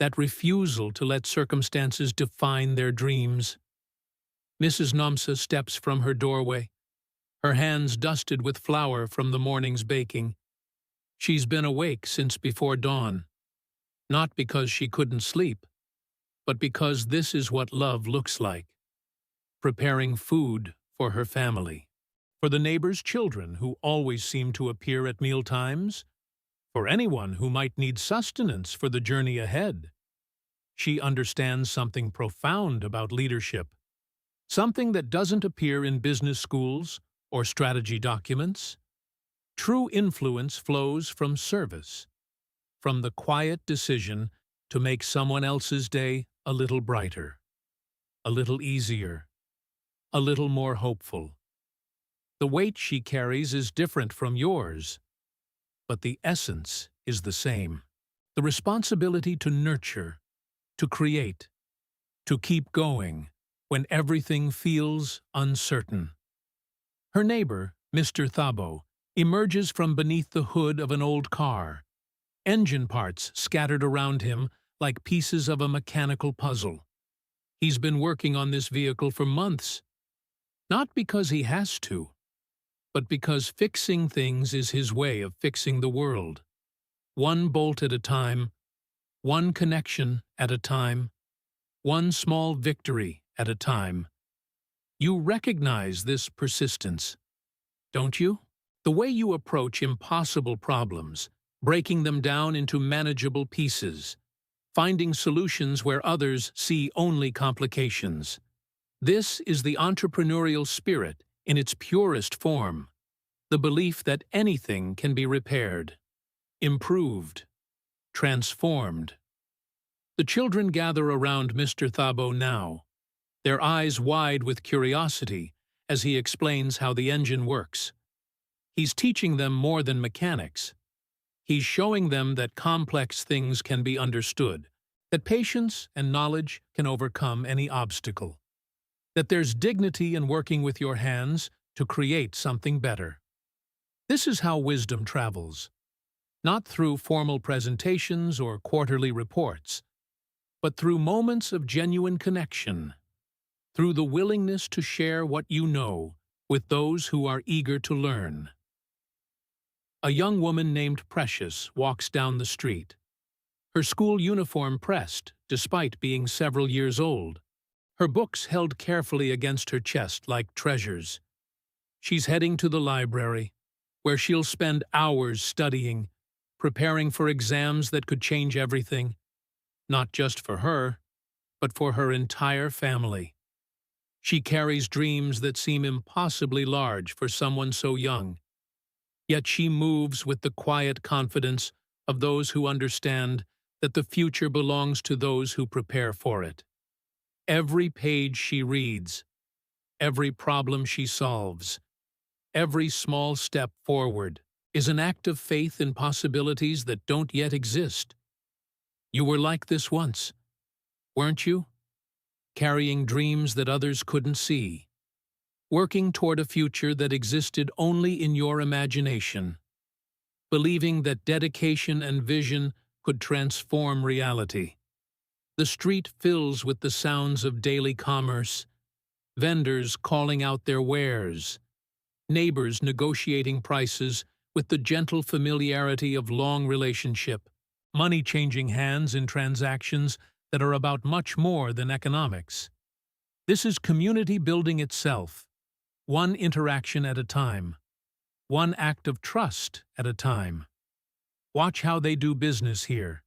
that refusal to let circumstances define their dreams. Mrs. Nomsa steps from her doorway, her hands dusted with flour from the morning's baking. She's been awake since before dawn, not because she couldn't sleep, but because this is what love looks like. Preparing food for her family, for the neighbor's children who always seem to appear at meal times, for anyone who might need sustenance for the journey ahead. She understands something profound about leadership, something that doesn't appear in business schools or strategy documents. True influence flows from service, from the quiet decision to make someone else's day a little brighter, a little easier, a little more hopeful. The weight she carries is different from yours, but the essence is the same. The responsibility to nurture, to create, to keep going when everything feels uncertain. Her neighbor, Mr. Thabo, emerges from beneath the hood of an old car, engine parts scattered around him like pieces of a mechanical puzzle. He's been working on this vehicle for months, not because he has to, but because fixing things is his way of fixing the world. One bolt at a time, one connection at a time, one small victory at a time. You recognize this persistence, don't you? The way you approach impossible problems, breaking them down into manageable pieces, finding solutions where others see only complications. This is the entrepreneurial spirit in its purest form, the belief that anything can be repaired, improved, transformed. The children gather around Mr. Thabo now, their eyes wide with curiosity as he explains how the engine works. He's teaching them more than mechanics. He's showing them that complex things can be understood, that patience and knowledge can overcome any obstacle, that there's dignity in working with your hands to create something better. This is how wisdom travels, not through formal presentations or quarterly reports, but through moments of genuine connection, through the willingness to share what you know with those who are eager to learn. A young woman named Precious walks down the street, her school uniform pressed despite being several years old, her books held carefully against her chest like treasures. She's heading to the library, where she'll spend hours studying, preparing for exams that could change everything, not just for her, but for her entire family. She carries dreams that seem impossibly large for someone so young, yet she moves with the quiet confidence of those who understand that the future belongs to those who prepare for it. Every page she reads, every problem she solves, every small step forward is an act of faith in possibilities that don't yet exist. You were like this once, weren't you? Carrying dreams that others couldn't see, working toward a future that existed only in your imagination, believing that dedication and vision could transform reality. The street fills with the sounds of daily commerce, vendors calling out their wares, neighbors negotiating prices with the gentle familiarity of long relationship, money changing hands in transactions that are about much more than economics. This is community building itself, one interaction at a time, one act of trust at a time. Watch how they do business here,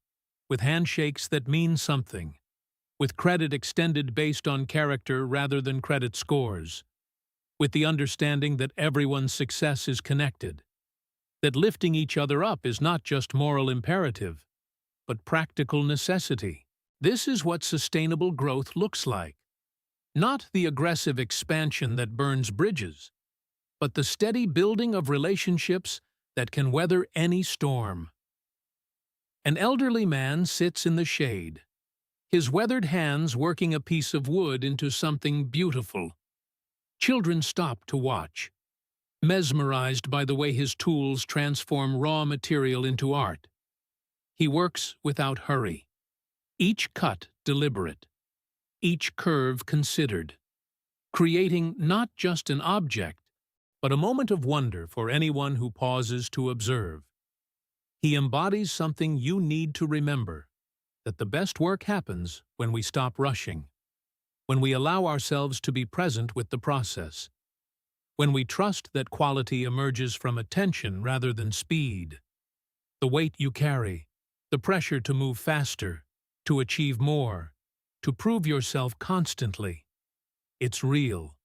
with handshakes that mean something, with credit extended based on character rather than credit scores, with the understanding that everyone's success is connected, that lifting each other up is not just moral imperative, but practical necessity. This is what sustainable growth looks like. Not the aggressive expansion that burns bridges, but the steady building of relationships that can weather any storm. An elderly man sits in the shade, his weathered hands working a piece of wood into something beautiful. Children stop to watch, mesmerized by the way his tools transform raw material into art. He works without hurry, each cut deliberate, each curve considered, creating not just an object, but a moment of wonder for anyone who pauses to observe. He embodies something you need to remember, that the best work happens when we stop rushing, when we allow ourselves to be present with the process. when we trust that quality emerges from attention rather than speed. The weight you carry, the pressure to move faster, to achieve more, to prove yourself constantly. It's real.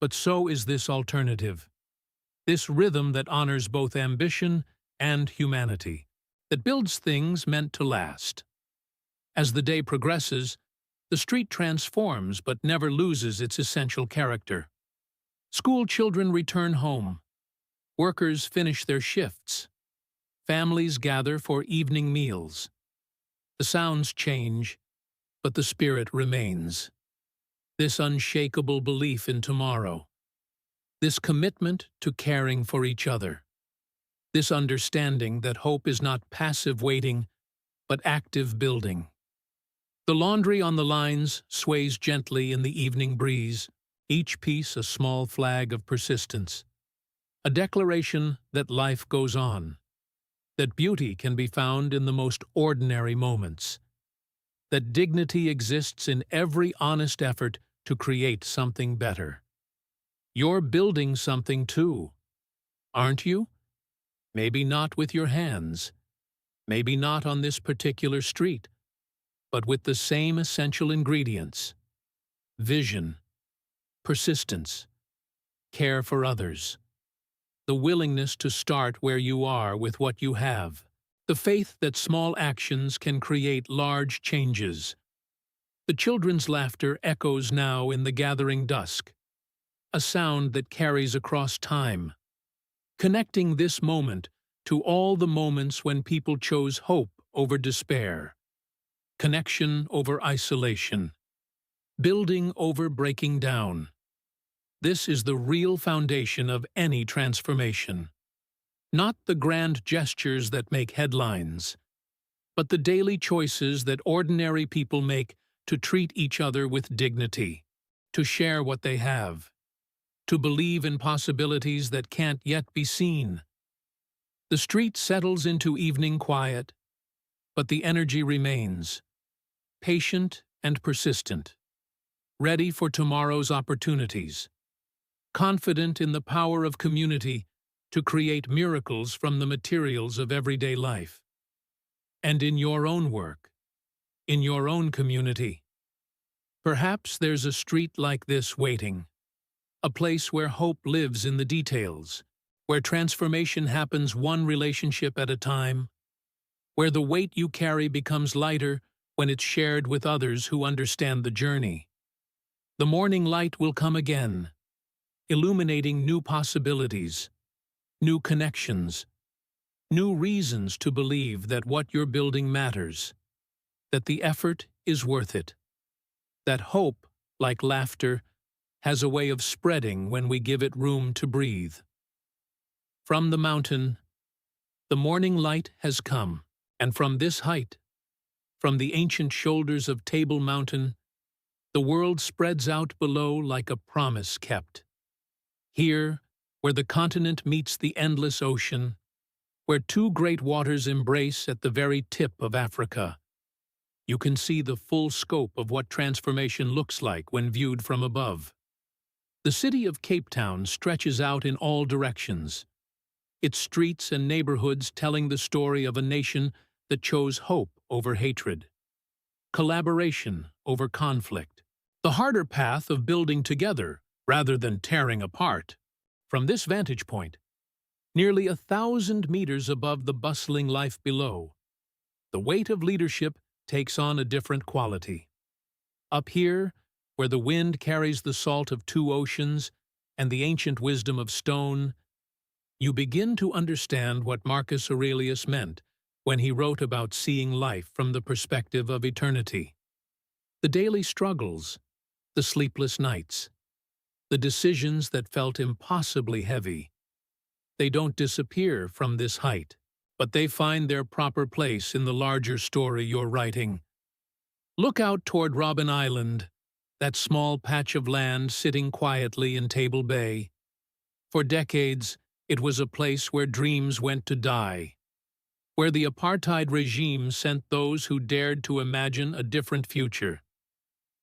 But so is this alternative. This rhythm that honors both ambition and humanity, that builds things meant to last. As the day progresses, the street transforms but never loses its essential character. School children return home. Workers finish their shifts. Families gather for evening meals. The sounds change, but the spirit remains. This unshakable belief in tomorrow. This commitment to caring for each other. This understanding that hope is not passive waiting, but active building. The laundry on the lines sways gently in the evening breeze, each piece a small flag of persistence. A declaration that life goes on, that beauty can be found in the most ordinary moments, that dignity exists in every honest effort to create something better. You're building something too, aren't you? Maybe not with your hands, maybe not on this particular street, but with the same essential ingredients: vision, persistence, care for others, the willingness to start where you are with what you have, the faith that small actions can create large changes. The children's laughter echoes now in the gathering dusk, a sound that carries across time, connecting this moment to all the moments when people chose hope over despair, connection over isolation, building over breaking down. This is the real foundation of any transformation. Not the grand gestures that make headlines, but the daily choices that ordinary people make to treat each other with dignity, to share what they have, to believe in possibilities that can't yet be seen. The street settles into evening quiet, but the energy remains, patient and persistent, ready for tomorrow's opportunities, confident in the power of community to create miracles from the materials of everyday life. And in your own work, in your own community, perhaps there's a street like this waiting, a place where hope lives in the details, where transformation happens one relationship at a time, where the weight you carry becomes lighter when it's shared with others who understand the journey. The morning light will come again, illuminating new possibilities, new connections, new reasons to believe that what you're building matters, that the effort is worth it, that hope, like laughter, has a way of spreading when we give it room to breathe. From the mountain, the morning light has come, and from this height, from the ancient shoulders of Table Mountain, the world spreads out below like a promise kept. Here, where the continent meets the endless ocean, where two great waters embrace at the very tip of Africa, you can see the full scope of what transformation looks like when viewed from above. The city of Cape Town stretches out in all directions, its streets and neighborhoods telling the story of a nation that chose hope over hatred, collaboration over conflict, the harder path of building together rather than tearing apart. From this vantage point, nearly 1,000 meters above the bustling life below, the weight of leadership takes on a different quality. Up here, where the wind carries the salt of two oceans and the ancient wisdom of stone, you begin to understand what Marcus Aurelius meant when he wrote about seeing life from the perspective of eternity. The daily struggles, the sleepless nights, the decisions that felt impossibly heavy, they don't disappear from this height, but they find their proper place in the larger story you're writing. Look out toward Robben Island, that small patch of land sitting quietly in Table Bay. For decades, it was a place where dreams went to die, where the apartheid regime sent those who dared to imagine a different future.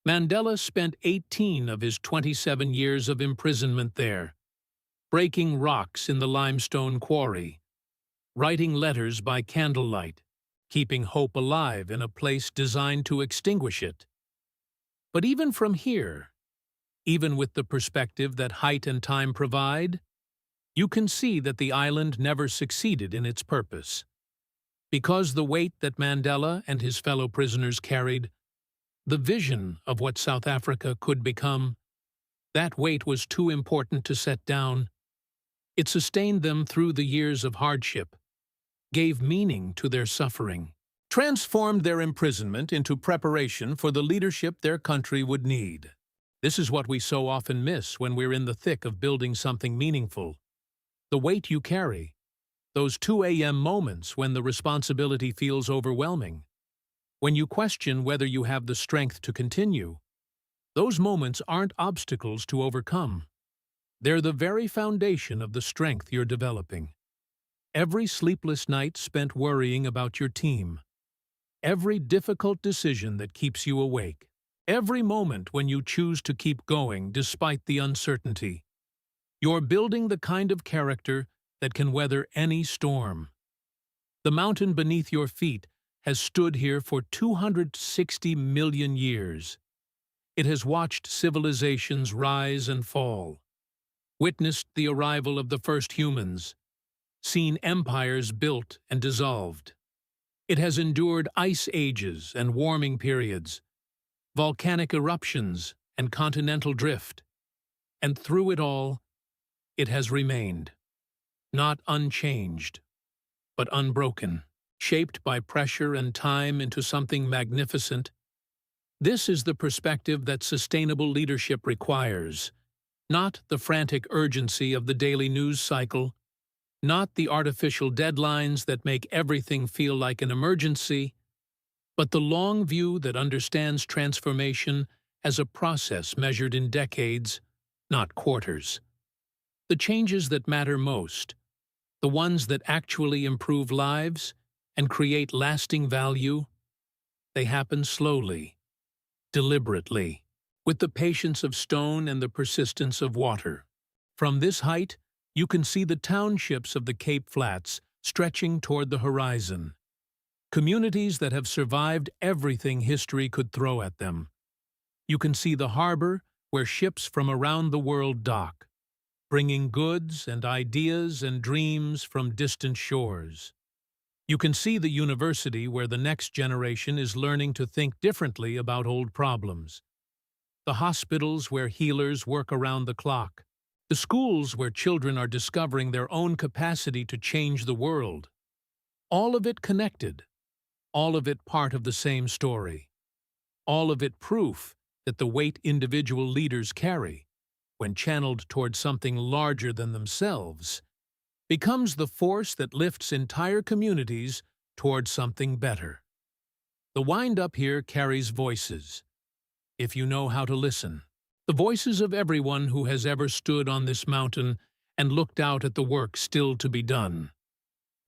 Mandela spent 18 of his 27 years of imprisonment there, breaking rocks in the limestone quarry, writing letters by candlelight, keeping hope alive in a place designed to extinguish it. But even from here, even with the perspective that height and time provide, you can see that the island never succeeded in its purpose. Because the weight that Mandela and his fellow prisoners carried, the vision of what South Africa could become, that weight was too important to set down. It sustained them through the years of hardship, gave meaning to their suffering, transformed their imprisonment into preparation for the leadership their country would need. This is what we so often miss when we're in the thick of building something meaningful. The weight you carry, those 2 a.m. moments when the responsibility feels overwhelming, when you question whether you have the strength to continue, those moments aren't obstacles to overcome. They're the very foundation of the strength you're developing. Every sleepless night spent worrying about your team, every difficult decision that keeps you awake, every moment when you choose to keep going despite the uncertainty, you're building the kind of character that can weather any storm. The mountain beneath your feet has stood here for 260 million years. It has watched civilizations rise and fall, witnessed the arrival of the first humans, seen empires built and dissolved. It has endured ice ages and warming periods, volcanic eruptions and continental drift. And through it all, it has remained, not unchanged, but unbroken, shaped by pressure and time into something magnificent. This is the perspective that sustainable leadership requires, not the frantic urgency of the daily news cycle, not the artificial deadlines that make everything feel like an emergency, but the long view that understands transformation as a process measured in decades, not quarters. The changes that matter most, the ones that actually improve lives and create lasting value, they happen slowly, deliberately, with the patience of stone and the persistence of water. From this height, you can see the townships of the Cape Flats stretching toward the horizon. Communities that have survived everything history could throw at them. You can see the harbor where ships from around the world dock, bringing goods and ideas and dreams from distant shores. You can see the university where the next generation is learning to think differently about old problems. The hospitals where healers work around the clock. The schools where children are discovering their own capacity to change the world. All of it connected. All of it part of the same story. All of it proof that the weight individual leaders carry, when channeled toward something larger than themselves, becomes the force that lifts entire communities toward something better. The wind-up here carries voices, if you know how to listen. The voices of everyone who has ever stood on this mountain and looked out at the work still to be done.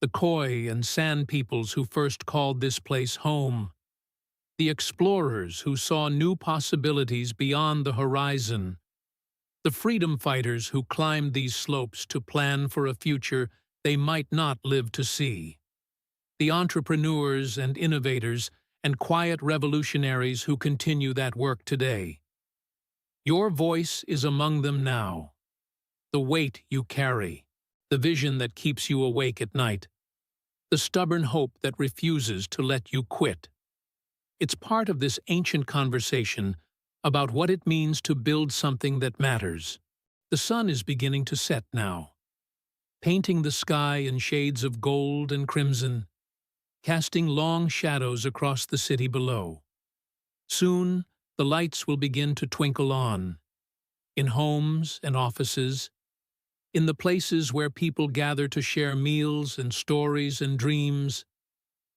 The Khoi and San peoples who first called this place home. The explorers who saw new possibilities beyond the horizon. The freedom fighters who climbed these slopes to plan for a future they might not live to see. The entrepreneurs and innovators and quiet revolutionaries who continue that work today. Your voice is among them now. The weight you carry, the vision that keeps you awake at night, the stubborn hope that refuses to let you quit. It's part of this ancient conversation about what it means to build something that matters. The sun is beginning to set now, painting the sky in shades of gold and crimson, casting long shadows across the city below. Soon, the lights will begin to twinkle on, in homes and offices, in the places where people gather to share meals and stories and dreams.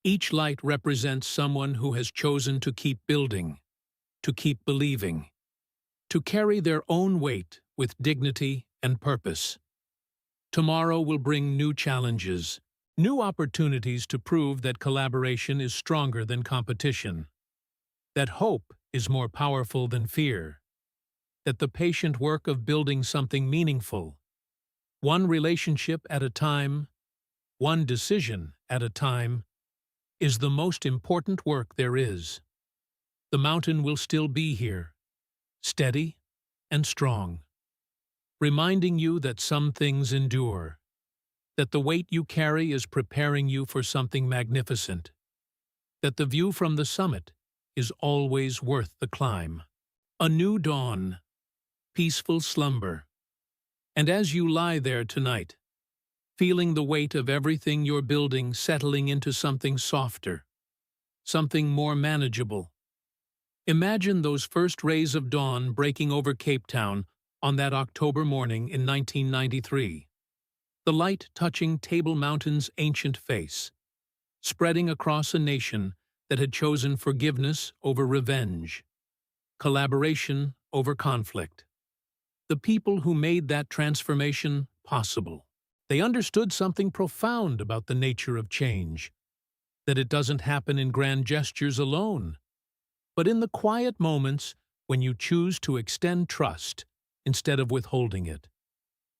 Each light represents someone who has chosen to keep building, to keep believing, to carry their own weight with dignity and purpose. Tomorrow will bring new challenges, new opportunities to prove that collaboration is stronger than competition, that hope is more powerful than fear, that the patient work of building something meaningful, One relationship at a time, one decision at a time, is the most important work there is. The mountain will still be here, steady and strong, reminding you that some things endure, that the weight you carry is preparing you for something magnificent, that the view from the summit is always worth the climb. A new dawn, peaceful slumber, and as you lie there tonight, feeling the weight of everything you're building settling into something softer, something more manageable, imagine those first rays of dawn breaking over Cape Town on that October morning in 1993, the light touching Table Mountain's ancient face, spreading across a nation that had chosen forgiveness over revenge, collaboration over conflict. The people who made that transformation possible. They understood something profound about the nature of change, that it doesn't happen in grand gestures alone, but in the quiet moments when you choose to extend trust instead of withholding it,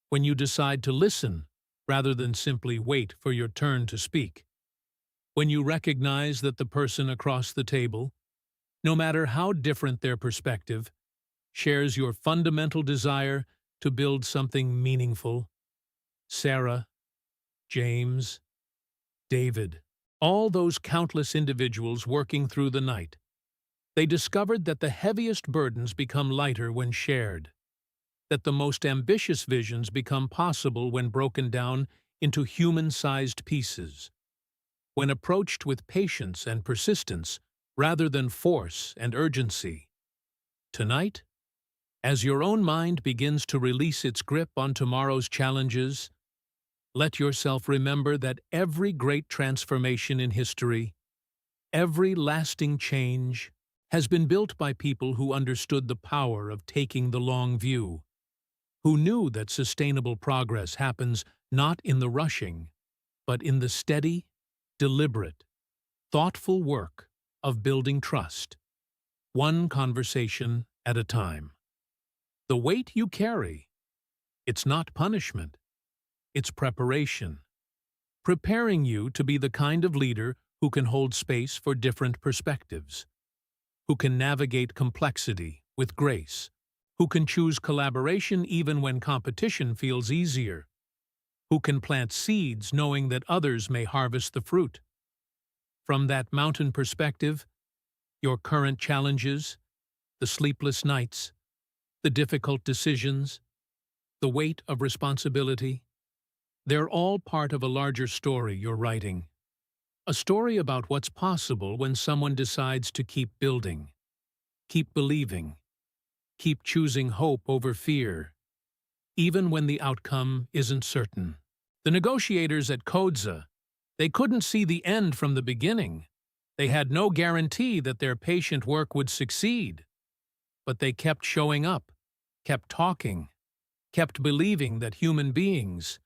when you decide to listen rather than simply wait for your turn to speak, when you recognize that the person across the table, no matter how different their perspective, shares your fundamental desire to build something meaningful. Sarah, James, David, all those countless individuals working through the night. They discovered that the heaviest burdens become lighter when shared, that the most ambitious visions become possible when broken down into human-sized pieces, when approached with patience and persistence rather than force and urgency. Tonight, as your own mind begins to release its grip on tomorrow's challenges, let yourself remember that every great transformation in history, every lasting change, has been built by people who understood the power of taking the long view, who knew that sustainable progress happens not in the rushing, but in the steady, deliberate, thoughtful work of building trust, one conversation at a time. The weight you carry, it's not punishment, it's preparation, preparing you to be the kind of leader who can hold space for different perspectives, who can navigate complexity with grace, who can choose collaboration even when competition feels easier, who can plant seeds knowing that others may harvest the fruit. From that mountain perspective, your current challenges, the sleepless nights, the difficult decisions, the weight of responsibility, they're all part of a larger story you're writing. A story about what's possible when someone decides to keep building, keep believing, keep choosing hope over fear, even when the outcome isn't certain. The negotiators at Kodza, they couldn't see the end from the beginning. They had no guarantee that their patient work would succeed. But they kept showing up, kept talking, kept believing that human beings,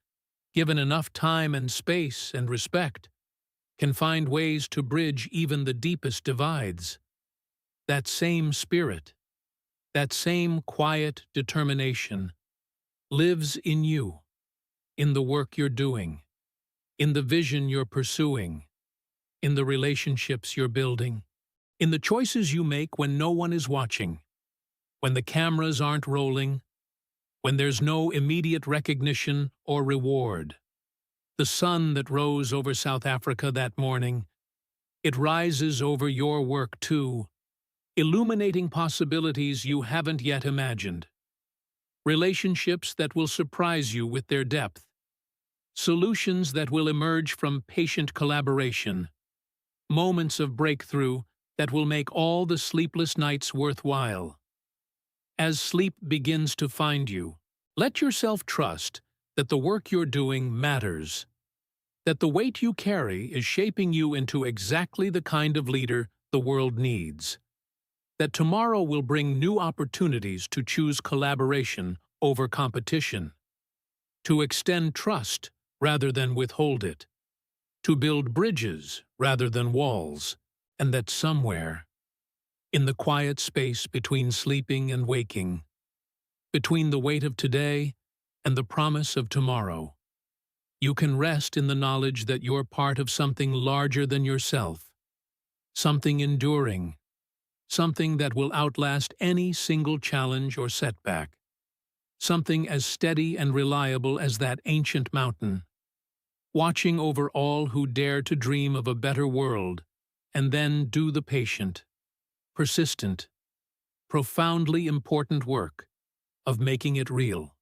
given enough time and space and respect, can find ways to bridge even the deepest divides. That same spirit, that same quiet determination, lives in you, in the work you're doing, in the vision you're pursuing, in the relationships you're building, in the choices you make when no one is watching, when the cameras aren't rolling, when there's no immediate recognition or reward. The sun that rose over South Africa that morning, it rises over your work too, illuminating possibilities you haven't yet imagined. Relationships that will surprise you with their depth. Solutions that will emerge from patient collaboration. Moments of breakthrough that will make all the sleepless nights worthwhile. As sleep begins to find you, let yourself trust that the work you're doing matters, that the weight you carry is shaping you into exactly the kind of leader the world needs, that tomorrow will bring new opportunities to choose collaboration over competition, to extend trust rather than withhold it, to build bridges rather than walls, and that somewhere, in the quiet space between sleeping and waking, between the weight of today and the promise of tomorrow. You can rest in the knowledge that you're part of something larger than yourself, something enduring, something that will outlast any single challenge or setback, something as steady and reliable as that ancient mountain, watching over all who dare to dream of a better world, and then do the patient, persistent, profoundly important work of making it real.